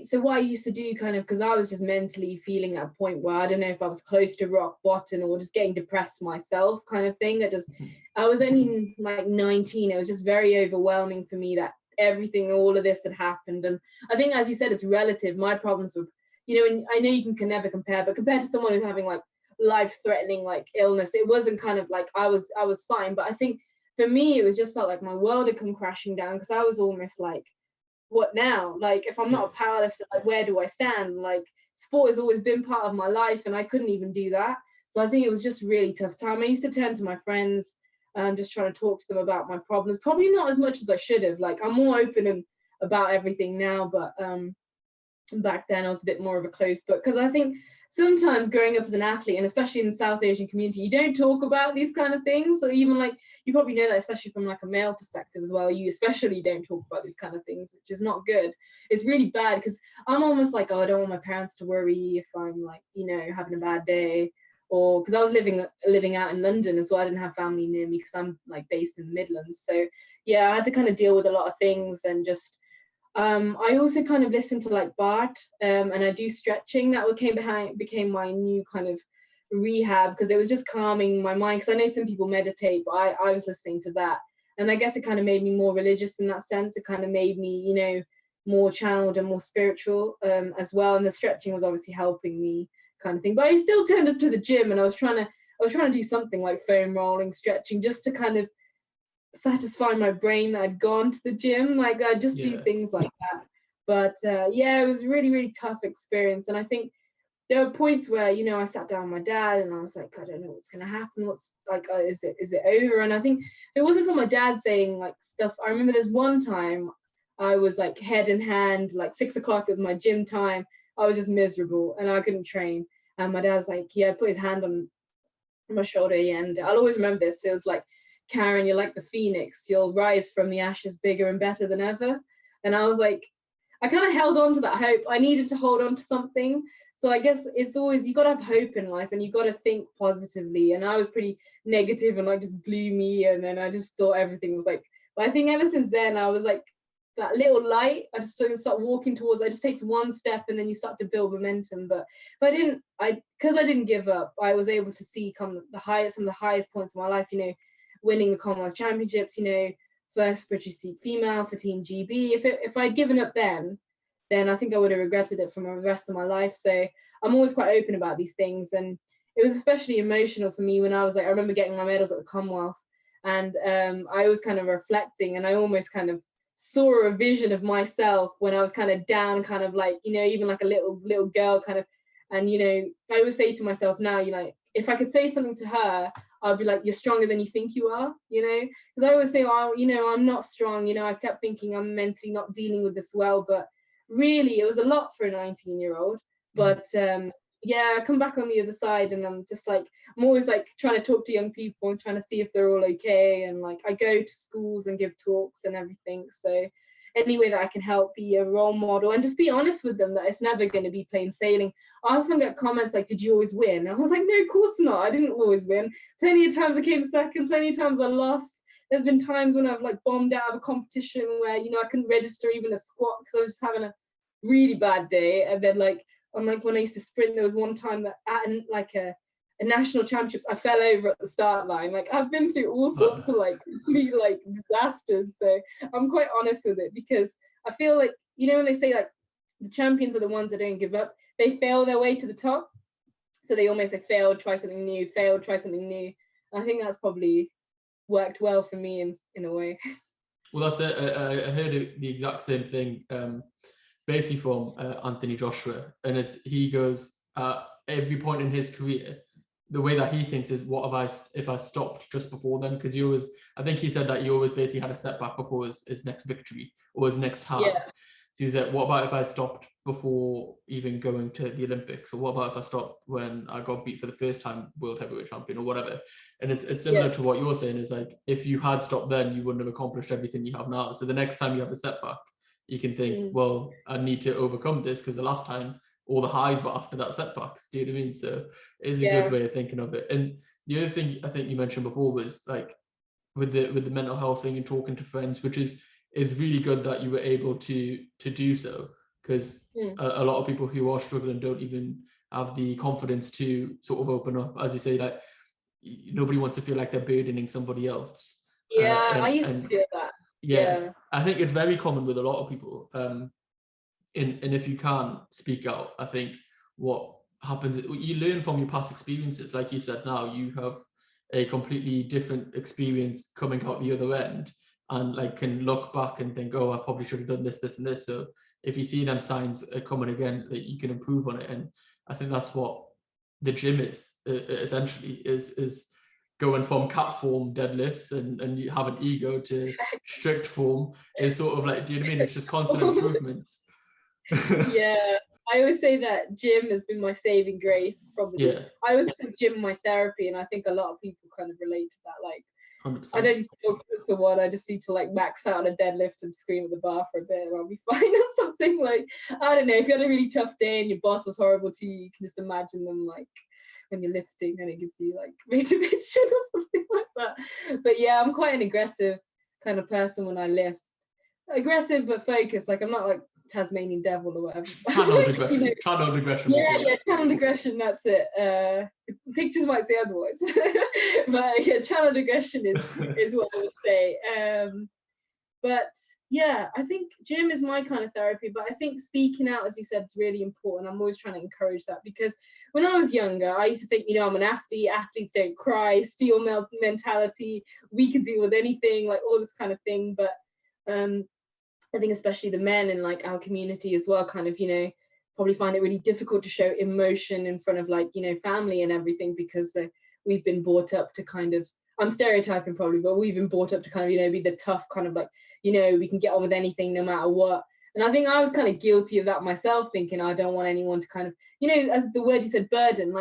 Speaker 1: so what I used to do, kind of, because I was just mentally feeling at a point where I don't know if I was close to rock bottom or just getting depressed myself, kind of thing. I was only like 19. It was just very overwhelming for me that all of this had happened. And I think, as you said, it's relative. My problems were, and I know you can never compare, but compared to someone who's having like life-threatening like illness, it wasn't kind of like I was fine. But I think for me, it was just felt like my world had come crashing down, because I was almost like, what now? Like, if I'm not a powerlifter, like, where do I stand? Like, sport has always been part of my life, and I couldn't even do that. So I think it was just really tough time. I used to turn to my friends, just trying to talk to them about my problems. Probably not as much as I should have. Like, I'm more open and about everything now, but back then I was a bit more of a closed book, because I think sometimes growing up as an athlete, and especially in the South Asian community, you don't talk about these kind of things. So even like, you probably know that, especially from like a male perspective as well, you especially don't talk about these kind of things, which is not good. It's really bad, because I'm almost like, oh, I don't want my parents to worry if I'm like, having a bad day. Or because I was living out in London as well, I didn't have family near me because I'm like based in the Midlands. So yeah, I had to kind of deal with a lot of things, and just I also kind of listen to like Bart, and I do stretching. That became my new kind of rehab, because it was just calming my mind. Because I know some people meditate, but I was listening to that, and I guess it kind of made me more religious in that sense. It kind of made me, more channeled and more spiritual as well. And the stretching was obviously helping me, kind of thing. But I still turned up to the gym, and I was trying to do something like foam rolling, stretching, just to kind of satisfy my brain that I'd gone to the gym. Like I just do things like that. But yeah, it was a really, really tough experience. And I think there were points where, I sat down with my dad and I was like, I don't know what's going to happen. What's like, is it over? And I think if it wasn't for my dad saying like stuff, I remember there's one time I was like head in hand, like 6 o'clock was my gym time. I was just miserable and I couldn't train. And my dad was like, put his hand on my shoulder. And I'll always remember this. It was like, Karen, you're like the phoenix. You'll rise from the ashes bigger and better than ever. And I was like, I kind of held on to that hope. I needed to hold on to something. So I guess it's always, you got to have hope in life and you got to think positively. And I was pretty negative and like just gloomy. And then I just thought everything was like, but I think ever since then I was like that little light. I just start walking towards, it just takes one step and then you start to build momentum. But if because I didn't give up, I was able to see some of the highest points of my life, you know, winning the Commonwealth Championships, you know, first British Sikh female for Team GB. If I'd given up then I think I would have regretted it for the rest of my life. So I'm always quite open about these things. And it was especially emotional for me when I was like, I remember getting my medals at the Commonwealth, and I was kind of reflecting, and I almost kind of saw a vision of myself when I was kind of down, kind of like, you know, even like a little girl kind of. And, you know, I always say to myself now, you know, if I could say something to her, I'd be like, you're stronger than you think you are, you know, because I always think, oh, you know, I'm not strong. You know, I kept thinking I'm mentally not dealing with this well, but really it was a lot for a 19-year-old. But yeah, I come back on the other side and I'm just like, I'm always like trying to talk to young people and trying to see if they're all okay. And like, I go to schools and give talks and everything. So any way that I can help, be a role model and just be honest with them that it's never going to be plain sailing. I often get comments like, did you always win? And I was like, no, of course not. I didn't always win. Plenty of times I came second, plenty of times I lost. There's been times when I've like bombed out of a competition where, you know, I couldn't register even a squat because I was just having a really bad day. And then like, I'm like, when I used to sprint, there was one time that at like a national championships, I fell over at the start line. Like I've been through all sorts of like complete like disasters. So I'm quite honest with it because I feel like, you know, when they say like the champions are the ones that don't give up, they fail their way to the top. So they failed, try something new, failed, try something new. I think that's probably worked well for me in a way.
Speaker 2: Well, that's it. I heard the exact same thing, basically from Anthony Joshua, and he goes at every point in his career, the way that he thinks is, if I stopped just before then? Because I think he said that he always basically had a setback before his next victory or his next high. Yeah. So he said, what about if I stopped before even going to the Olympics? Or what about if I stopped when I got beat for the first time world heavyweight champion or whatever? And it's similar to what you're saying, is like, if you had stopped then, you wouldn't have accomplished everything you have now. So the next time you have a setback, you can think, well, I need to overcome this because the last time all the highs were after that setbacks. Do you know what I mean? So it's a good way of thinking of it. And the other thing I think you mentioned before was like with the mental health thing and talking to friends, which is really good that you were able to do so, because a lot of people who are struggling don't even have the confidence to sort of open up. As you say, like nobody wants to feel like they're burdening somebody else.
Speaker 1: I used to feel that.
Speaker 2: Yeah, I think it's very common with a lot of people. And if you can't speak out, I think what happens, you learn from your past experiences. Like you said, now you have a completely different experience coming out the other end, and like can look back and think, oh, I probably should have done this, this, and this. So if you see them signs coming again, that you can improve on it. And I think that's what the gym is essentially, is going from cat form deadlifts and you have an ego to strict form is sort of like, do you know what I mean? It's just constant improvements.
Speaker 1: Yeah, I always say that gym has been my saving grace, probably. Yeah. I always put gym my therapy, and I think a lot of people kind of relate to that. Like, 100%. I don't need to talk to someone, I just need to like max out on a deadlift and scream at the bar for a bit and I'll be fine, or something. Like, I don't know, if you had a really tough day and your boss was horrible to you, you can just imagine them like when you're lifting and it gives you like motivation or something like that. But yeah, I'm quite an aggressive kind of person when I lift. Aggressive but focused. Like, I'm not like Tasmanian devil or whatever.
Speaker 2: Channeled aggression. You know, channeled aggression.
Speaker 1: Yeah, channeled aggression, that's it. Pictures might say otherwise. But yeah, channeled aggression is what I would say. But yeah, I think gym is my kind of therapy, but I think speaking out, as you said, is really important. I'm always trying to encourage that, because when I was younger, I used to think, you know, I'm an athlete, athletes don't cry, steel mentality, we can deal with anything, like all this kind of thing. But I think especially the men in like our community as well, kind of, you know, probably find it really difficult to show emotion in front of like, you know, family and everything, because we've been brought up to kind of, I'm stereotyping probably, but we've been brought up to kind of, you know, be the tough kind of like, you know, we can get on with anything no matter what. And I think I was kind of guilty of that myself, thinking I don't want anyone to kind of, you know, as the word you said, burden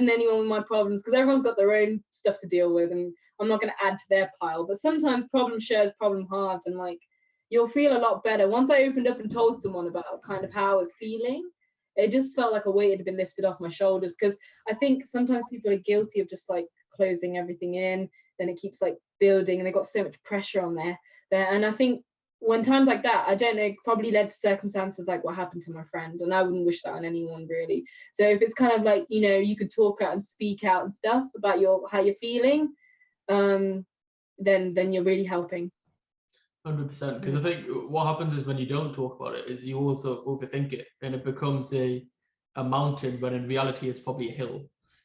Speaker 1: anyone with my problems, because everyone's got their own stuff to deal with and I'm not going to add to their pile. But sometimes problem shares, problem halved, and like, you'll feel a lot better. Once I opened up and told someone about kind of how I was feeling, it just felt like a weight had been lifted off my shoulders, because I think sometimes people are guilty of just like closing everything in, then it keeps like building and they got so much pressure on there. And I think when times like that, I don't know, probably led to circumstances like what happened to my friend, and I wouldn't wish that on anyone really. So if it's kind of like, you know, you could talk out and speak out and stuff about how you're feeling, then you're really helping.
Speaker 2: 100%, because I think what happens is when you don't talk about it is you also overthink it, and it becomes a mountain when in reality it's probably a hill,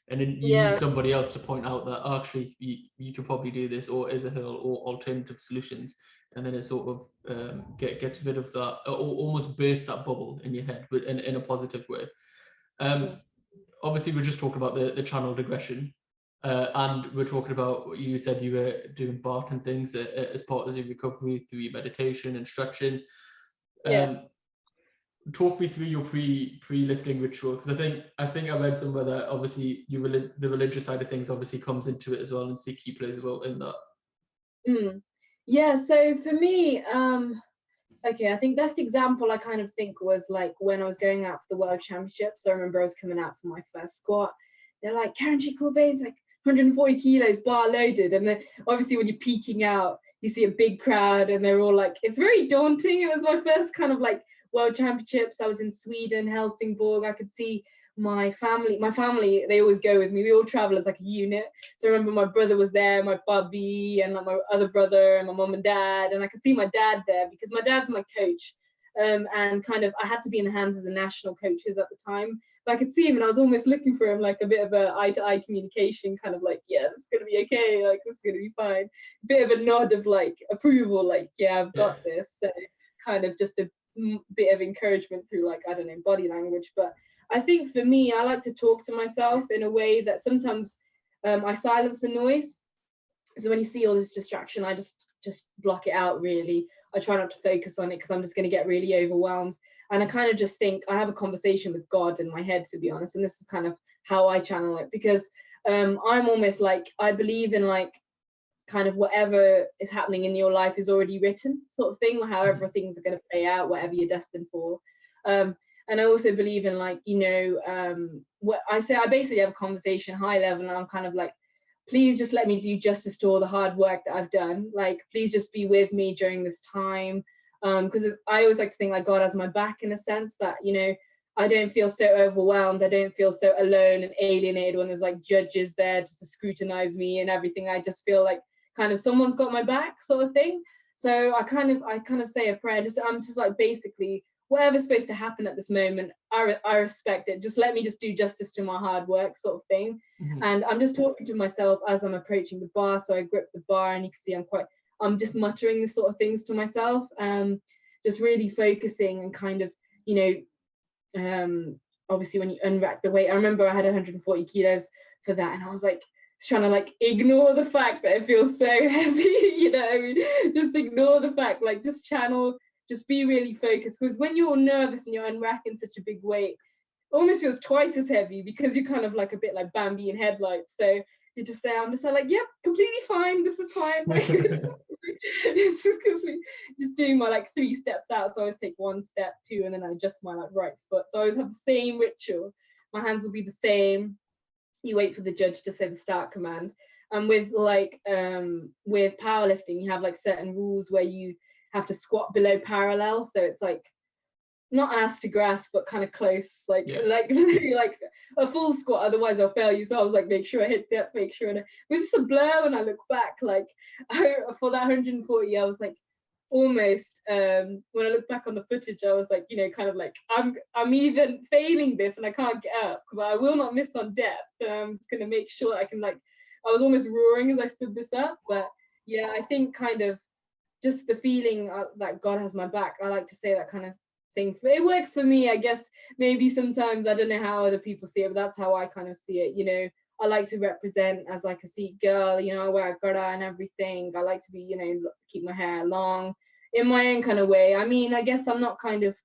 Speaker 2: and then you need somebody else to point out that actually you could probably do this, or is a hill, or alternative solutions, and then it sort of gets rid of that, or almost burst that bubble in your head, but in a positive way. Obviously we just talked about the channel digression. And we're talking about, you said you were doing bark and things as part of your recovery through your meditation and stretching. Talk me through your pre-lifting ritual, because I think I read somewhere that obviously the religious side of things obviously comes into it as well, and Sikh plays a role in that.
Speaker 1: Yeah, so for me, okay, I think best example I kind of think was like when I was going out for the World Championships. I remember I was coming out for my first squat. They're like, Karenjeet Kaur Bains, like 140 kilos bar loaded, and then obviously when you're peeking out you see a big crowd and they're all like, it's very daunting. It was my first kind of like World Championships. I was in Sweden, Helsingborg. I could see my family, they always go with me. We all travel as like a unit. So I remember my brother was there, my bubby, and like my other brother, and my mom and dad, and I could see my dad there because my dad's my coach. And kind of I had to be in the hands of the national coaches at the time, but I could see him and I was almost looking for him, like a bit of a eye-to-eye communication, kind of like, yeah, this is gonna be okay, like this is gonna be fine, bit of a nod of like approval, like, yeah, I've got this. So kind of just a bit of encouragement through like, I don't know, body language. But I think for me, I like to talk to myself in a way that sometimes I silence the noise. So when you see all this distraction, I just block it out really. I try not to focus on it because I'm just going to get really overwhelmed. And I kind of just think I have a conversation with God in my head, to be honest. And this is kind of how I channel it, because I'm almost like, I believe in like kind of whatever is happening in your life is already written, sort of thing, or however things are going to play out, whatever you're destined for. And I also believe in like, you know, what I say, I basically have a conversation high level, and I'm kind of like, please just let me do justice to all the hard work that I've done. Like, please just be with me during this time. Because I always like to think like God has my back, in a sense that, you know, I don't feel so overwhelmed. I don't feel so alone and alienated when there's like judges there just to scrutinize me and everything. I just feel like kind of someone's got my back, sort of thing. So I kind of say a prayer. I'm just like, basically, whatever's supposed to happen at this moment, I respect it. Just let me just do justice to my hard work, sort of thing. And I'm just talking to myself as I'm approaching the bar. So I grip the bar, and you can see I'm just muttering this sort of things to myself. Just really focusing and kind of, you know, obviously when you unrack the weight, I remember I had 140 kilos for that, and I was like, trying to like ignore the fact that it feels so heavy, you know, I mean, just ignore the fact, like just channel, just be really focused, because when you're nervous and you're unracking such a big weight, it almost feels twice as heavy because you're kind of like a bit like Bambi in headlights. So you're just there, I'm just like, yep, completely fine, this is fine. It's just completely, just doing my like 3 steps out. So I always take 1 step, 2, and then I adjust my like right foot. So I always have the same ritual. My hands will be the same. You wait for the judge to say the start command. And with like with powerlifting, you have like certain rules where you have to squat below parallel. So it's like not ass to grass, but kind of close, like like a full squat. Otherwise, I'll fail you. So I was like, make sure I hit depth, make sure. It was just a blur when I look back. Like for that 140, I was like, almost when I look back on the footage, I was like, you know, kind of like I'm even failing this and I can't get up, but I will not miss on depth, and I'm just gonna make sure I can, like, I was almost roaring as I stood this up. But yeah, I think kind of just the feeling that God has my back, I like to say that kind of thing. It works for me, I guess. Maybe sometimes I don't know how other people see it, but that's how I kind of see it, you know. I like to represent as like a Sikh girl, you know, I wear a gada and everything. I like to be, you know, keep my hair long in my own kind of way. I mean, I guess I'm not kind of,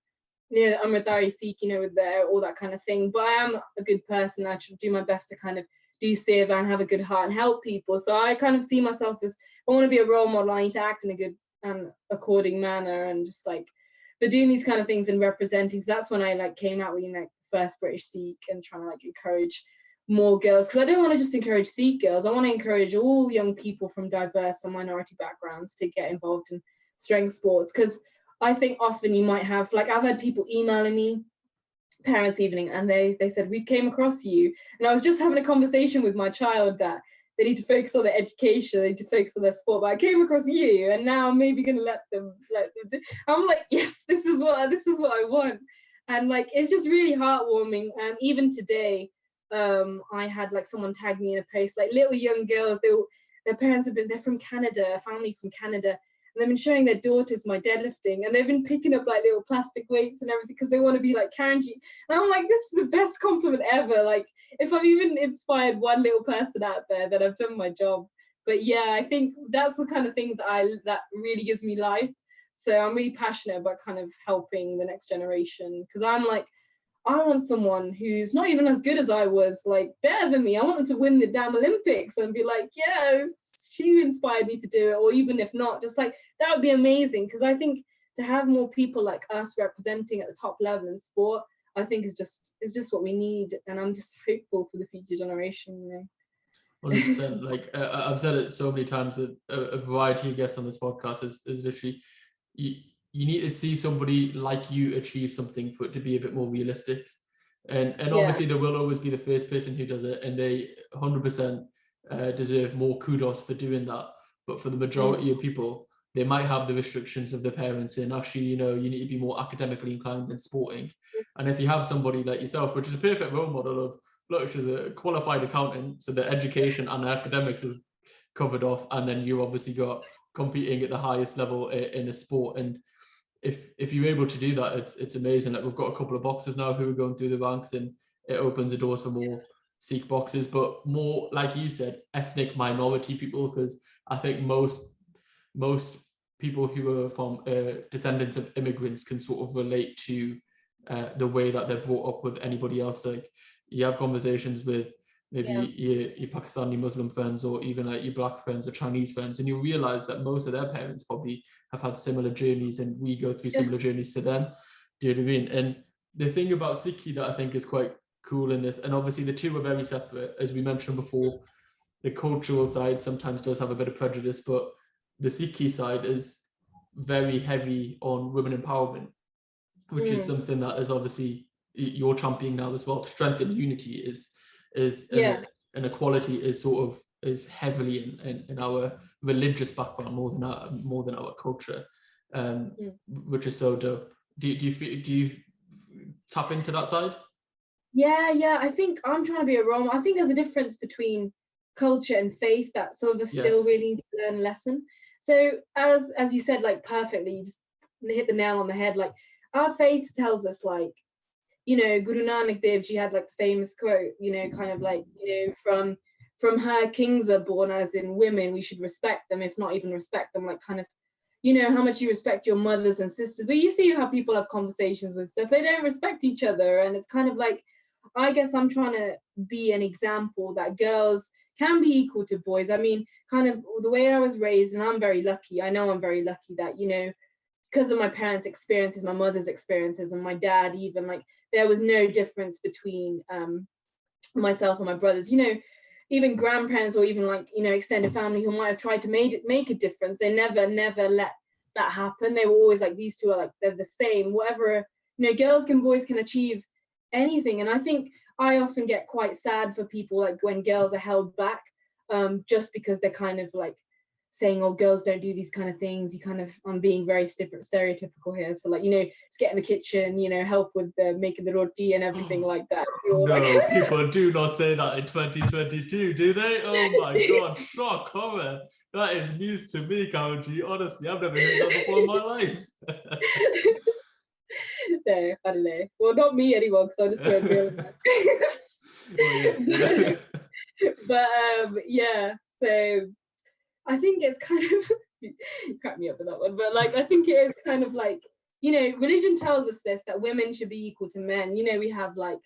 Speaker 1: you know, Amritari Sikh, you know, with all that kind of thing, but I am a good person. I should do my best to kind of do seva and have a good heart and help people. So I kind of see myself as, I want to be a role model, I need to act in a good and according manner, and just like, for doing these kind of things and representing. So that's when I like came out with, you know, first British Sikh and trying to like encourage more girls, because I don't want to just encourage Sikh girls. I want to encourage all young people from diverse and minority backgrounds to get involved in strength sports, because I think often you might have, like, I've had people emailing me, parents evening, and they said, we came across you, and I was just having a conversation with my child that they need to focus on their education, they need to focus on their sport, but I came across you, and now I'm maybe gonna let them do. I'm like, yes, this is what I want. And like, it's just really heartwarming. Even today, I had like someone tag me in a post, like little young girls, their parents they're from Canada, a family from Canada, and they've been showing their daughters my deadlifting, and they've been picking up like little plastic weights and everything because they want to be like Karenjeet. And I'm like, this is the best compliment ever. Like, if I've even inspired one little person out there, then I've done my job. But yeah, I think that's the kind of thing that really gives me life. So I'm really passionate about kind of helping the next generation, because I'm like, I want someone who's not even as good as I was, like better than me. I want them to win the damn Olympics and be like, yes, she inspired me to do it. Or even if not, just like, that would be amazing. Because I think to have more people like us representing at the top level in sport, I think is just what we need. And I'm just hopeful for the future generation, you know.
Speaker 2: 100%. Like I've said it so many times with a variety of guests on this podcast, is literally, you need to see somebody like you achieve something for it to be a bit more realistic. And obviously there will always be the first person who does it, and they 100% deserve more kudos for doing that. But for the majority of people, they might have the restrictions of their parents, and actually, you know, you need to be more academically inclined than sporting. And if you have somebody like yourself, which is a perfect role model of, look, she's a qualified accountant, so the education and the academics is covered off, and then you obviously got competing at the highest level in a sport. And if you're able to do that, it's amazing. Like, we've got a couple of boxers now who are going through the ranks, and it opens the doors for more Sikh boxers, but more, like you said, ethnic minority people, because I think most people who are from descendants of immigrants can sort of relate to the way that they're brought up with anybody else. Like, you have conversations with maybe your Pakistani Muslim friends, or even like your black friends or Chinese friends, and you realize that most of their parents probably have had similar journeys, and we go through similar journeys to them. Do you know what I mean? And the thing about Sikhi that I think is quite cool in this, and obviously the two are very separate, as we mentioned before, the cultural side sometimes does have a bit of prejudice, but the Sikhi side is very heavy on women empowerment, which is something that is obviously you're championing now as well. Strength and unity and equality is heavily in our religious background more than our culture, which is so dope. Do you tap into that side?
Speaker 1: Yeah, I think I'm trying to be a role model. I think there's a difference between culture and faith that some of us still really need to learn a lesson. So as you said, like, perfectly, you just hit the nail on the head. Like, our faith tells us, like, you know, Guru Nanak Dev Ji had like the famous quote, you know, kind of like, you know, from her kings are born, as in women, we should respect them, if not even respect them, like, kind of, you know, how much you respect your mothers and sisters. But you see how people have conversations with stuff, they don't respect each other. And it's kind of like, I guess I'm trying to be an example that girls can be equal to boys. I mean, kind of the way I was raised, and I'm very lucky, I know I'm very lucky that, you know, because of my parents' experiences, my mother's experiences, and my dad, even, like, there was no difference between myself and my brothers. You know, even grandparents, or even, like, you know, extended family who might have tried to make a difference, they never let that happen. They were always like, these two are like, they're the same, whatever, you know, girls and boys can achieve anything. And I think I often get quite sad for people, like, when girls are held back just because they're kind of like saying, oh, girls don't do these kind of things. You kind of, I'm being very stereotypical here, so, like, you know, just get in the kitchen, you know, help with making the roti and everything like that.
Speaker 2: No, like... people do not say that in 2022, do they? Oh my god, shock, horror. That is news to me, Karenjeet. Honestly, I've never heard that before in my life.
Speaker 1: No, I don't know. Well, not me anymore, because I just don't real. But yeah, so I think it's kind of you crack me up with that one, but, like, I think it is kind of like, you know, religion tells us this, that women should be equal to men. You know, we have, like,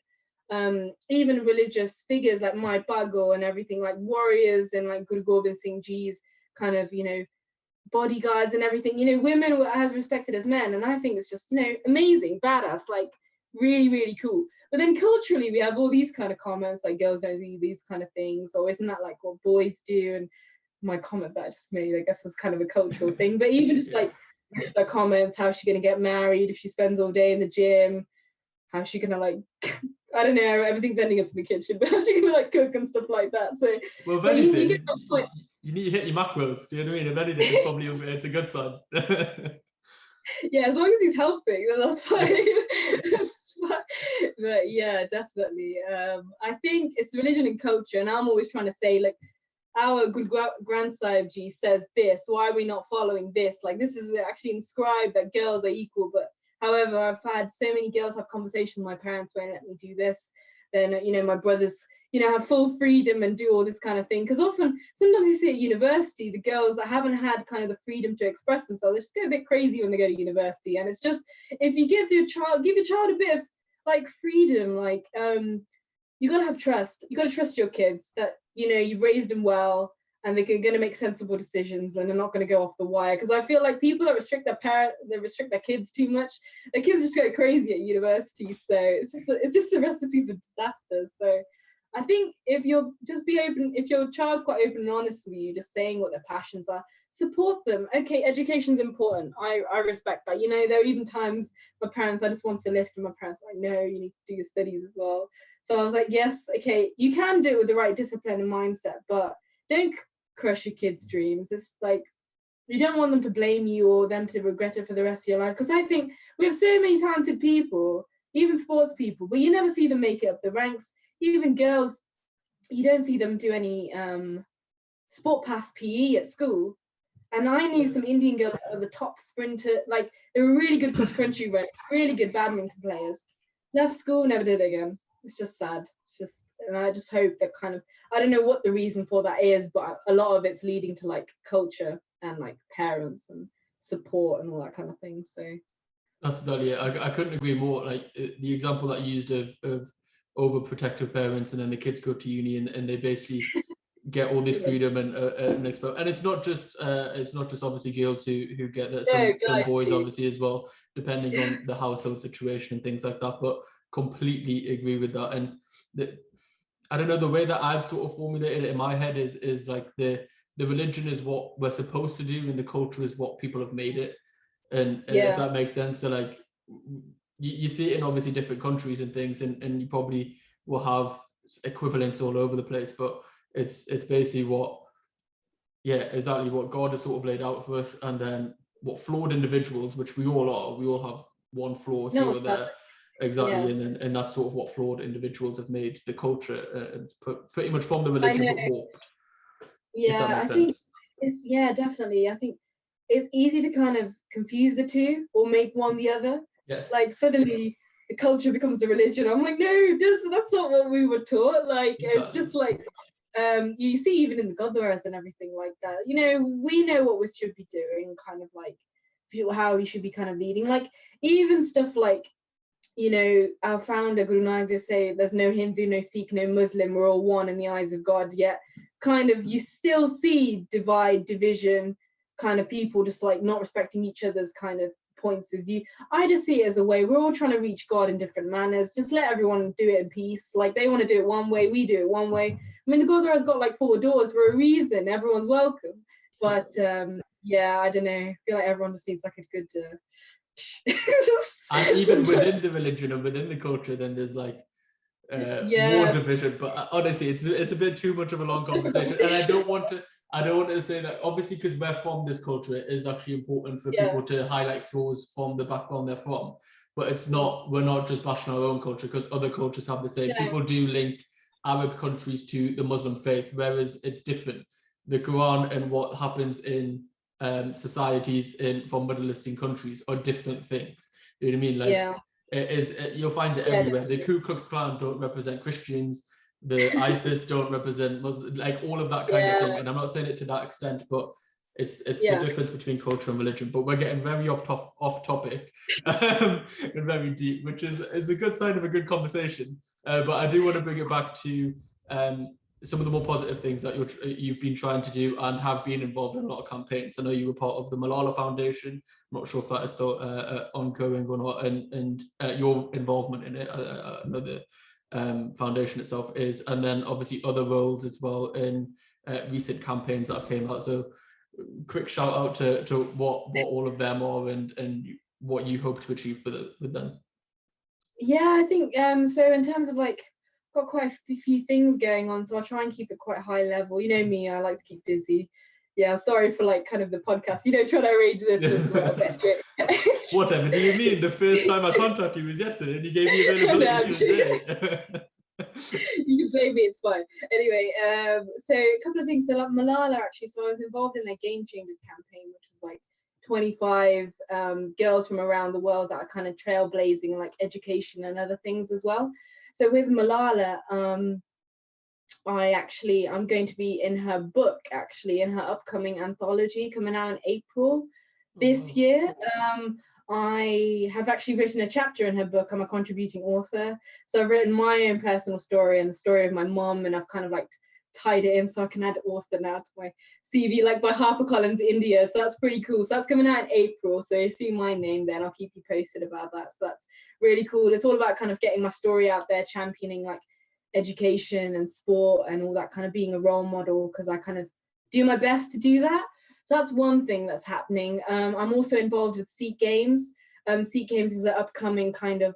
Speaker 1: even religious figures like Mai Pago and everything, like warriors, and like Guru Gobind Singh Ji's kind of, you know, bodyguards and everything, you know, women were as respected as men. And I think it's just, you know, amazing, badass. Like, really, really cool. But then culturally, we have all these kind of comments like girls don't do these kind of things, or isn't that like what boys do? And my comment that I just made, I guess, was kind of a cultural thing. But even just like the comments, how's she gonna get married if she spends all day in the gym? How's she gonna like, I don't know, everything's ending up in the kitchen, but how's she gonna like cook and stuff like that? So
Speaker 2: well, if anything, you need to hit your macros. Do you know what I mean? If anything, it's probably it's a good sign.
Speaker 1: Yeah, as long as he's helping, then that's fine. But yeah, definitely. I think it's religion and culture, and I'm always trying to say, like, our good Granth Sahib Ji says this, why are we not following this? Like, this is actually inscribed that girls are equal, but however, I've had so many girls have conversations with my parents won't let me do this. Then, you know, my brothers, you know, have full freedom and do all this kind of thing. Because sometimes you see at university, the girls that haven't had kind of the freedom to express themselves, they just go a bit crazy when they go to university. And it's just, if you give your child a bit of like freedom, like, you got to have trust. You got to trust your kids that, you know, you've raised them well and they're going to make sensible decisions and they're not going to go off the wire. Because I feel like people that restrict their kids too much, their kids just go crazy at university. So it's just a recipe for disaster. So I think if you'll just be open, if your child's quite open and honest with you, just saying what their passions are, support them. Okay, education's important. I respect that. You know, there are even times my parents, I just want to lift, and my parents are like, no, you need to do your studies as well. So I was like, yes, okay, you can do it with the right discipline and mindset, but don't crush your kids' dreams. It's like, you don't want them to blame you or them to regret it for the rest of your life. Because I think we have so many talented people, even sports people, but you never see them make it up the ranks. Even girls, you don't see them do any sport pass PE at school. And I knew some Indian girls that were the top sprinter, like they were really good cross country runners, really good badminton players. Left school, never did it again. It's just sad. It's just, and I just hope that kind of, I don't know what the reason for that is, but a lot of it's leading to like culture and like parents and support and all that kind of thing. So
Speaker 2: that's exactly it. I couldn't agree more. Like the example that you used of overprotective parents, and then the kids go to uni and they basically get all this freedom and it's not just obviously girls who get that. Some boys obviously as well, depending on the household situation and things like that. But completely agree with that. And I don't know, the way that I've sort of formulated it in my head is like the religion is what we're supposed to do, and the culture is what people have made it. And if that makes sense. So like you see it in obviously different countries and things, and you probably will have equivalents all over the place, but it's basically exactly what God has sort of laid out for us, and then what flawed individuals, which we all are, we all have one flaw here or there, exactly, and that's sort of what flawed individuals have made the culture. It's pretty much from the religion but warped.
Speaker 1: Yeah, I think it's definitely. I think it's easy to kind of confuse the two or make one the other.
Speaker 2: Yes.
Speaker 1: Like suddenly the culture becomes the religion. I'm like, no, that's not what we were taught. Like it's just like you see even in the Gurdwaras and everything like that. You know, we know what we should be doing, kind of like how we should be kind of leading. Like even stuff like, you know, our founder Guru Nanak Dev say there's no Hindu, no Sikh, no Muslim, we're all one in the eyes of God. Yet kind of you still see division, kind of people just like not respecting each other's kind of points of view. I just see it as a way we're all trying to reach God in different manners. Just let everyone do it in peace. Like they want to do it one way, we do it one way. I mean, the Gurdwara's got like 4 doors for a reason. Everyone's welcome. But I don't know. I feel like everyone just needs like a good
Speaker 2: and even within the religion and within the culture, then there's like more division. But honestly, it's a bit too much of a long conversation, and I don't want to say that, obviously, because we're from this culture, it is actually important for people to highlight flaws from the background they're from. But it's not, we're not just bashing our own culture, because other cultures have the same. People do link Arab countries to the Muslim faith, whereas it's different. The Quran and what happens in societies from Middle Eastern countries are different things. You know what I mean? Like you'll find it everywhere. The Ku Klux Klan don't represent Christians. The ISIS don't represent Muslims. Like all of that kind of thing. And I'm not saying it to that extent, but it's the difference between culture and religion. But we're getting very off topic and very deep, which is a good sign of a good conversation. But I do want to bring it back to some of the more positive things that you've been trying to do and have been involved in a lot of campaigns. I know you were part of the Malala Foundation. I'm not sure if that is still ongoing or not, and your involvement in it. I know the foundation itself is, and then obviously other roles as well in recent campaigns that have came out. So quick shout out to what all of them are and what you hope to achieve with them.
Speaker 1: Yeah, I think so in terms of like, got quite a few things going on, so I'll try and keep it quite high level. You know me, I like to keep busy. Yeah, sorry for like kind of the podcast, trying to arrange this as well.
Speaker 2: Whatever do you mean? The first time I contacted you was yesterday and you gave me availability today.
Speaker 1: You can blame me, it's fine. Anyway, so a couple of things. So like Malala, actually, so I was involved in their Game Changers campaign, which was like 25 girls from around the world that are kind of trailblazing like education and other things as well. So with Malala, I'm going to be in her book, actually, in her upcoming anthology coming out in April this year. I have actually written a chapter in her book. I'm a contributing author. So I've written my own personal story and the story of my mom, and I've kind of like tied it in so I can add author now to my CV, like by HarperCollins India. So that's pretty cool. So that's coming out in April. So you see my name then, I'll keep you posted about that. So that's really cool. It's all about kind of getting my story out there, championing like education and sport and all that, kind of being a role model, because I kind of do my best to do that. So that's one thing that's happening. I'm also involved with Sikh Games. Sikh Games is an upcoming kind of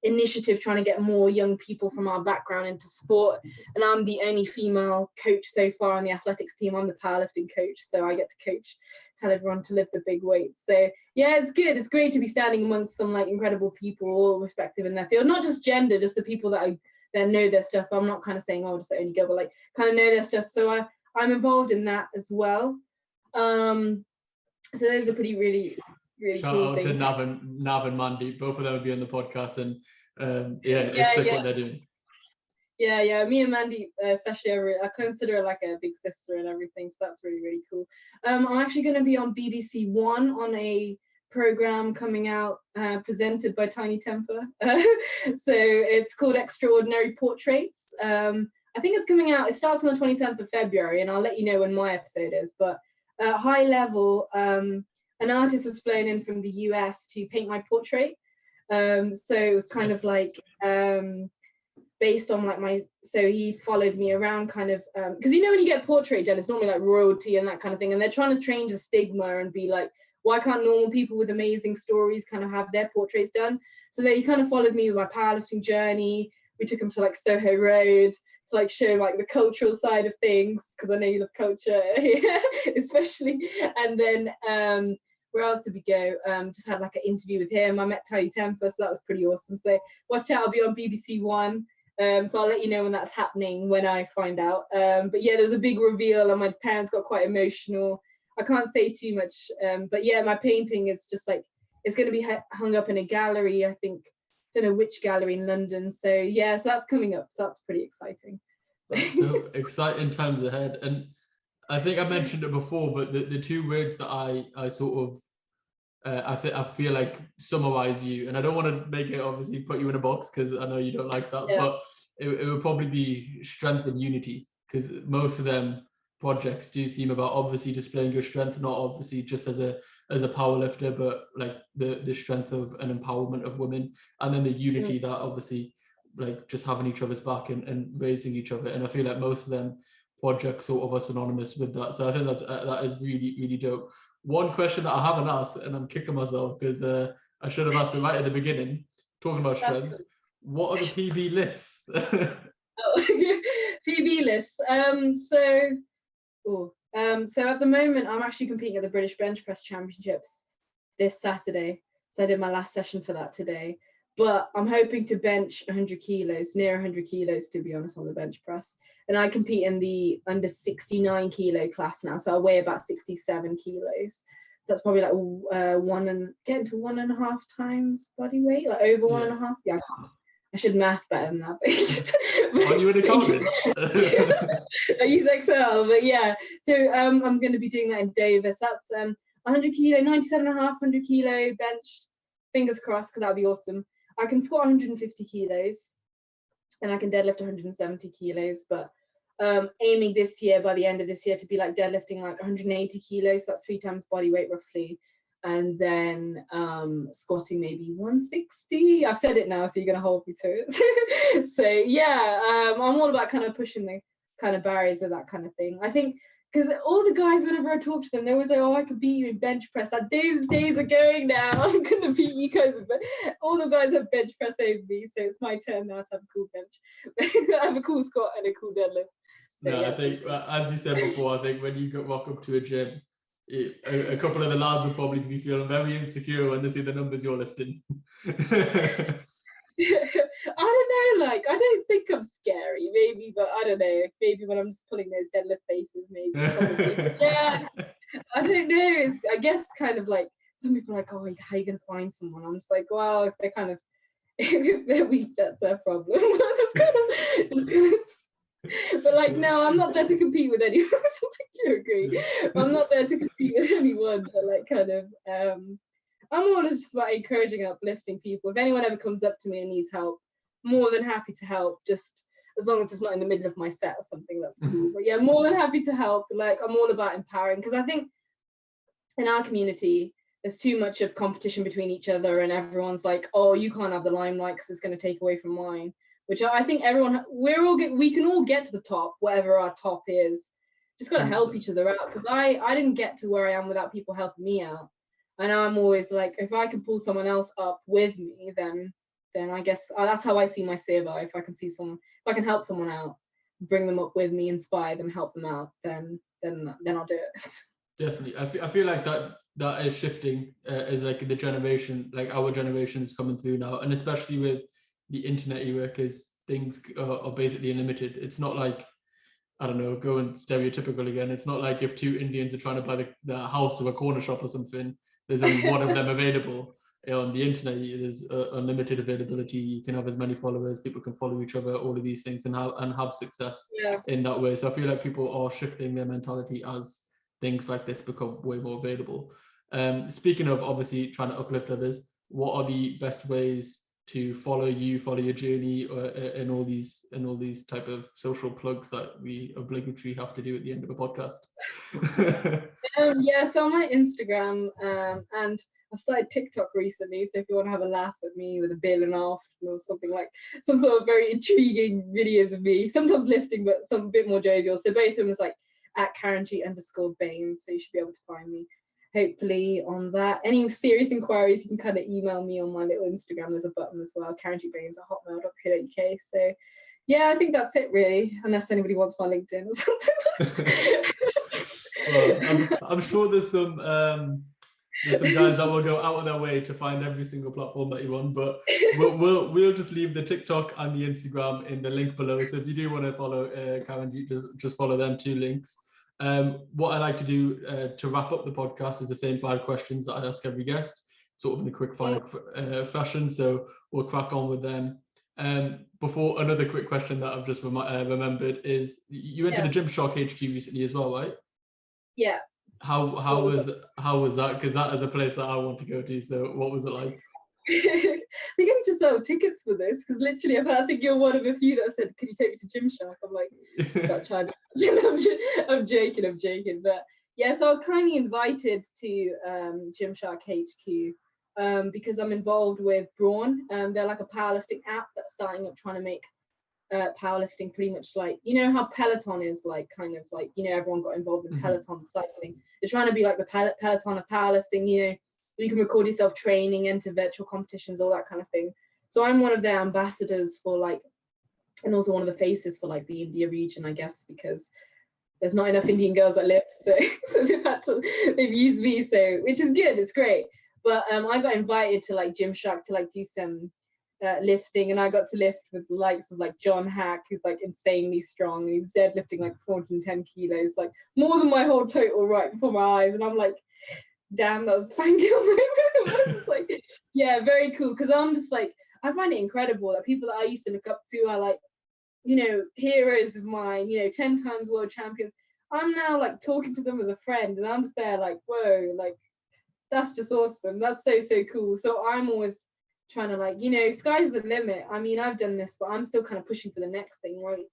Speaker 1: initiative trying to get more young people from our background into sport, and I'm the only female coach so far on the athletics team. I'm the powerlifting coach, so I get to coach, tell everyone to lift the big weights. So yeah, it's good. It's great to be standing amongst some like incredible people, all respective in their field, not just gender, just the people that know their stuff. I'm not kind of saying, oh, just the only girl, but like kind of know their stuff. So I'm involved in that as well. So those are pretty really
Speaker 2: shout
Speaker 1: cool
Speaker 2: out
Speaker 1: things.
Speaker 2: to Nav and Mandy, both of them will be on the podcast, and it's sick what they're doing.
Speaker 1: Yeah, me and Mandy, especially, I consider her like a big sister and everything, so that's really cool. I'm actually going to be on BBC One on a program coming out presented by Tiny Temper. So it's called Extraordinary Portraits. I think it's coming out, it starts on the 27th of February, and I'll let you know when my episode is, but high level, an artist was flown in from the US to paint my portrait. So it was kind of like based on like so he followed me around kind of, because when you get a portrait done, it's normally like royalty and that kind of thing, and they're trying to change the stigma and be like, why can't normal people with amazing stories kind of have their portraits done? So he kind of followed me with my powerlifting journey. We took him to like Soho Road to like show like the cultural side of things, because I know you love culture especially. And then where else did we go? Just had like an interview with him. I met Tiny Temper, so that was pretty awesome. So watch out, I'll be on BBC One. So I'll let you know when that's happening, when I find out. But yeah, there's a big reveal and my parents got quite emotional. I can't say too much, but yeah, my painting is just like, it's going to be hung up in a gallery, I think, don't know which gallery in London. So yeah, so that's coming up, so that's pretty exciting.
Speaker 2: That's still exciting times ahead. And I think I mentioned it before, but the two words that I sort of I feel like summarize you, and I don't want to make it obviously put you in a box, because I know you don't like that, but it would probably be strength and unity, because most of them projects do seem about obviously displaying your strength, not obviously just as a power lifter, but like the strength of an empowerment of women, and then the unity that obviously like just having each other's back and raising each other. And I feel like most of them projects sort of are synonymous with that. So I think that is really dope. One question that I haven't asked, and I'm kicking myself because I should have asked it right at the beginning, talking about strength. Cool. What are the PB lifts?
Speaker 1: PB lifts. So at the moment, I'm actually competing at the British Bench Press Championships this Saturday. So I did my last session for that today. But I'm hoping to bench 100 kilos, near 100 kilos, to be honest, on the bench press. And I compete in the under 69 kilo class now. So I weigh about 67 kilos. That's probably like getting to 1.5 times body weight, like over 1.5. Yeah, I should math better than that.
Speaker 2: Are you an accountant?
Speaker 1: I use Excel, but yeah. So I'm going to be doing that in Davis. That's 100 kilo, 97.5, 100 kilo bench. Fingers crossed, because that would be awesome. I can squat 150 kilos and I can deadlift 170 kilos, but aiming this year, by the end of this year, to be like deadlifting like 180 kilos. So that's 3 times body weight roughly. And then squatting maybe 160. I've said it now, so you're gonna hold me to it. So yeah, I'm all about kind of pushing the kind of barriers of that kind of thing. I think because all the guys, whenever I talk to them, they always say, "Oh, I could beat you in bench press." That days are going now. I'm gonna beat you guys, but all the guys have bench press over me, so it's my turn now to have a cool bench. I have a cool squat and a cool deadlift. So,
Speaker 2: no,
Speaker 1: yeah,
Speaker 2: I think, as you said before, I think when you walk up to a gym, a couple of the lads will probably be feeling very insecure when they see the numbers you're lifting.
Speaker 1: I don't know, like, I don't think I'm scary, maybe, but I don't know, maybe when I'm just pulling those deadlift faces, maybe, probably. Yeah, I don't know, it's, I guess, kind of like, some people are like, oh, how are you going to find someone? I'm just like, well, if they're kind of, if they're weak, that's their problem. Just kind of, but like, no, I'm not there to compete with anyone. Like, you agree? I'm not there to compete with anyone, but like, kind of, I'm always just about encouraging and uplifting people. If anyone ever comes up to me and needs help, more than happy to help, just as long as it's not in the middle of my set or something, that's cool. But yeah, more than happy to help. Like, I'm all about empowering, because I think in our community, there's too much of competition between each other, and everyone's like, oh, you can't have the limelight because it's going to take away from mine, which I think everyone, we can all get to the top, whatever our top is. Just got to help each other out, because I didn't get to where I am without people helping me out. And I'm always like, if I can pull someone else up with me, then I guess that's how I see my seva. If I can see someone, if I can help someone out, bring them up with me, inspire them, help them out, then I'll do it.
Speaker 2: Definitely, I feel like that is shifting as like the generation, like our generation is coming through now, and especially with the internet era, because things are basically unlimited. It's not like, I don't know, going stereotypical again. It's not like if 2 Indians are trying to buy the house or a corner shop or something, there's only one of them available. On the internet, there's unlimited availability. You can have as many followers, people can follow each other, all of these things, and have success in that way. So I feel like people are shifting their mentality as things like this become way more available. Speaking of obviously trying to uplift others, what are the best ways to follow your journey, in all these type of social plugs that we obligatory have to do at the end of a podcast?
Speaker 1: Yeah, so on my Instagram, and I've started TikTok recently, so if you want to have a laugh at me with a bill and off or something, like some sort of very intriguing videos of me, sometimes lifting, but some bit more jovial. So both of them is like at Karenjeet_Bains, so you should be able to find me hopefully on that. Any serious inquiries, you can kind of email me on my little Instagram. There's a button as well, karenjeetbains@hotmail.co.uk. So yeah, I think that's it really, unless anybody wants my LinkedIn or something.
Speaker 2: Well, I'm sure there's some guys that will go out of their way to find every single platform that you're on, but we'll just leave the TikTok and the Instagram in the link below. So if you do want to follow Karenjeet, just follow them 2 links. What I like to do to wrap up the podcast is the same 5 questions that I ask every guest, sort of in a quick fire fashion. So we'll crack on with them. Before, another quick question that I've just remembered is, you went to the Gymshark HQ recently as well, right?
Speaker 1: Yeah.
Speaker 2: How was that? Because that is a place that I want to go to. So what was it like?
Speaker 1: I think I need to sell tickets for this, because literally I think you're one of a few that said, can you take me to Gymshark? I'm like, that child. I'm joking, but yeah, so I was kindly invited to Gymshark HQ because I'm involved with Brawn. They're like a powerlifting app that's starting up, trying to make powerlifting pretty much like, you know how Peloton is like, kind of like, you know, everyone got involved in Peloton cycling. They're trying to be like the Peloton of powerlifting. You know, you can record yourself training, enter virtual competitions, all that kind of thing. So I'm one of their ambassadors for like, and also one of the faces for like the India region, I guess, because there's not enough Indian girls that lift, so they've used me, so which is good, it's great. But I got invited to like Gymshark to like do some lifting, and I got to lift with the likes of like John Hack, who's like insanely strong, and he's deadlifting like 410 kilos, like more than my whole total right before my eyes, and I'm like, damn, that was fangirl moment. I was just like, yeah, very cool, because I'm just like, I find it incredible that people that I used to look up to are like, you know, heroes of mine, you know, 10 times world champions. I'm now like talking to them as a friend, and I'm just there like, whoa, like that's just awesome. That's so cool. So I'm always trying to like, you know, sky's the limit. I mean, I've done this, but I'm still kind of pushing for the next thing, right?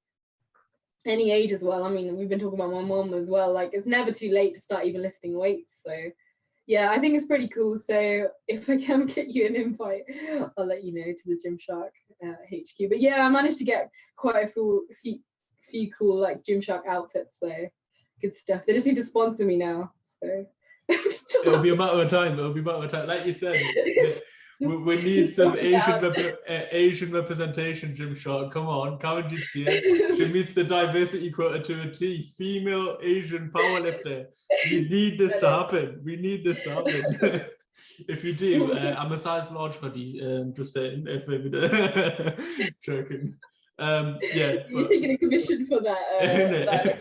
Speaker 1: any age as well. I mean, we've been talking about my mom as well. Like, it's never too late to start even lifting weights. So yeah, I think it's pretty cool. So if I can get you an invite, I'll let you know to the Gymshark HQ. But yeah, I managed to get quite a few cool like Gymshark outfits. So good stuff. They just need to sponsor me now. So
Speaker 2: it'll be a matter of time. Like you said, we need some Asian representation, Gymshark. Come on, Karenjeet Kaur. She meets the diversity quota to a T. Female Asian powerlifter. We need this to happen. If you do, I'm a size large hoodie. Just saying. If joking. Yeah.
Speaker 1: You're taking a commission for that.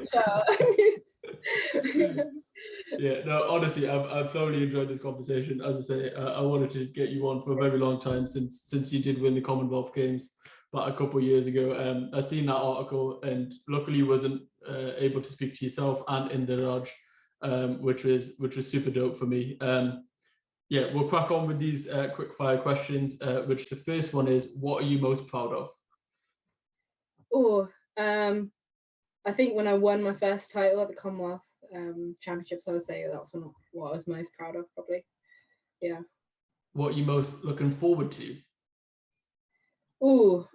Speaker 2: Yeah, no, honestly, I've thoroughly enjoyed this conversation. As I say, I wanted to get you on for a very long time since you did win the Commonwealth Games about a couple of years ago. I seen that article and luckily wasn't able to speak to yourself and Indiraj, which was super dope for me. Yeah, we'll crack on with these quick fire questions, which the first one is, what are you most proud of?
Speaker 1: Oh, I think when I won my first title at the Commonwealth Championships, I would say that's what I was most proud of, probably. Yeah.
Speaker 2: What are you most looking forward to?
Speaker 1: Oh,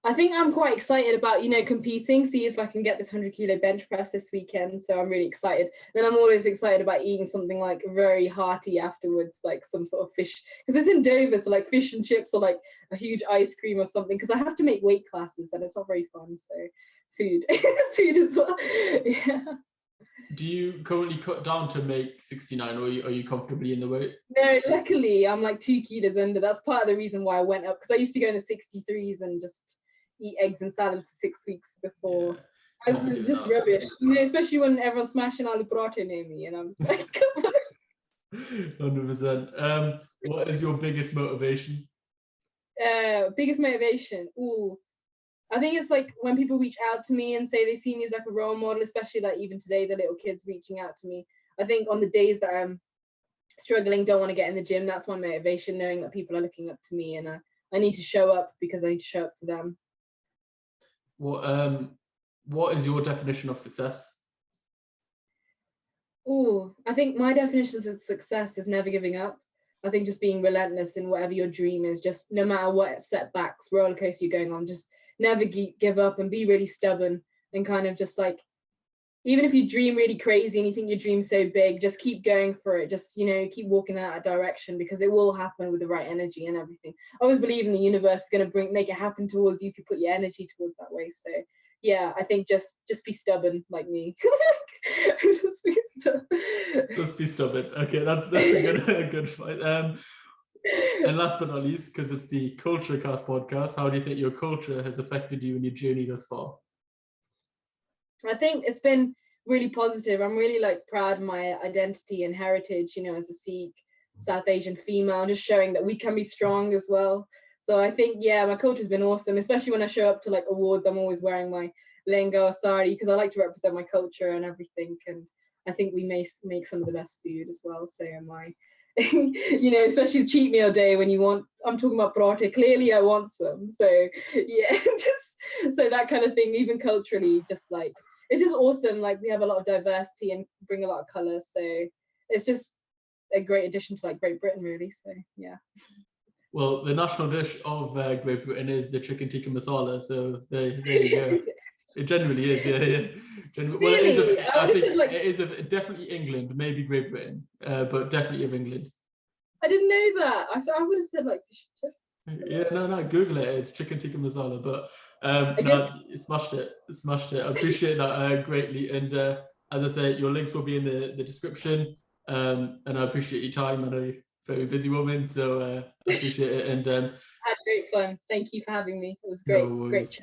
Speaker 1: I think I'm quite excited about, competing, see if I can get this 100-kilo bench press this weekend. So I'm really excited. Then I'm always excited about eating something like very hearty afterwards, like some sort of fish, because it's in Dover, so like fish and chips or like a huge ice cream or something, because I have to make weight classes and it's not very fun. So food as well. Yeah.
Speaker 2: Do you currently cut down to make 69 or are you comfortably in the weight?
Speaker 1: No, luckily I'm like 2 kilos under. That's part of the reason why I went up, because I used to go in the 63s and just eat eggs and salad for 6 weeks before. Yeah, it's just rubbish, especially when everyone's smashing aloo paratha near me and I'm just like, come on.
Speaker 2: 100%. What is your biggest motivation?
Speaker 1: Biggest motivation? Ooh, I think it's like when people reach out to me and say they see me as like a role model, especially like even today, the little kids reaching out to me. I think on the days that I'm struggling, don't want to get in the gym, that's my motivation, knowing that people are looking up to me and I need to show up because I need to show up for them.
Speaker 2: What is your definition of success?
Speaker 1: Oh, I think my definition of success is never giving up. I think just being relentless in whatever your dream is, just no matter what setbacks, roller coaster you're going on, just never give up and be really stubborn and kind of just like, even if you dream really crazy and you think your dream's so big, just keep going for it. Just, keep walking in that direction because it will happen with the right energy and everything. I always believe in the universe is going to make it happen towards you if you put your energy towards that way. So yeah, I think just be stubborn like me. Just be stubborn.
Speaker 2: Just be stubborn. Okay, that's a good fight. And last but not least, because it's the KultureKast podcast, how do you think your culture has affected you in your journey thus far?
Speaker 1: I think it's been really positive. I'm really proud of my identity and heritage, as a Sikh, South Asian female, just showing that we can be strong as well. So I think, yeah, my culture's been awesome, especially when I show up to awards. I'm always wearing my lehenga or sari because I like to represent my culture and everything. And I think we make some of the best food as well. So am I. Especially cheat meal day when I'm talking about paratha, clearly I want some. So yeah, so that kind of thing, even culturally, just it's just awesome. We have a lot of diversity and bring a lot of color. So it's just a great addition to Great Britain, really. So yeah.
Speaker 2: Well, the national dish of Great Britain is the chicken tikka masala. So there you go. It generally is, yeah. Well,
Speaker 1: really?
Speaker 2: I think it is of definitely England, maybe Great Britain, but definitely of England.
Speaker 1: I didn't know that. I would have said fish and chips.
Speaker 2: Yeah, no, Google it. It's chicken tikka masala, but no, you smashed it. I appreciate that greatly. And as I say, your links will be in the description. And I appreciate your time. I know you're a very busy woman, so I appreciate it. And
Speaker 1: I had great fun. Thank you for having me. It was great.
Speaker 2: No worries.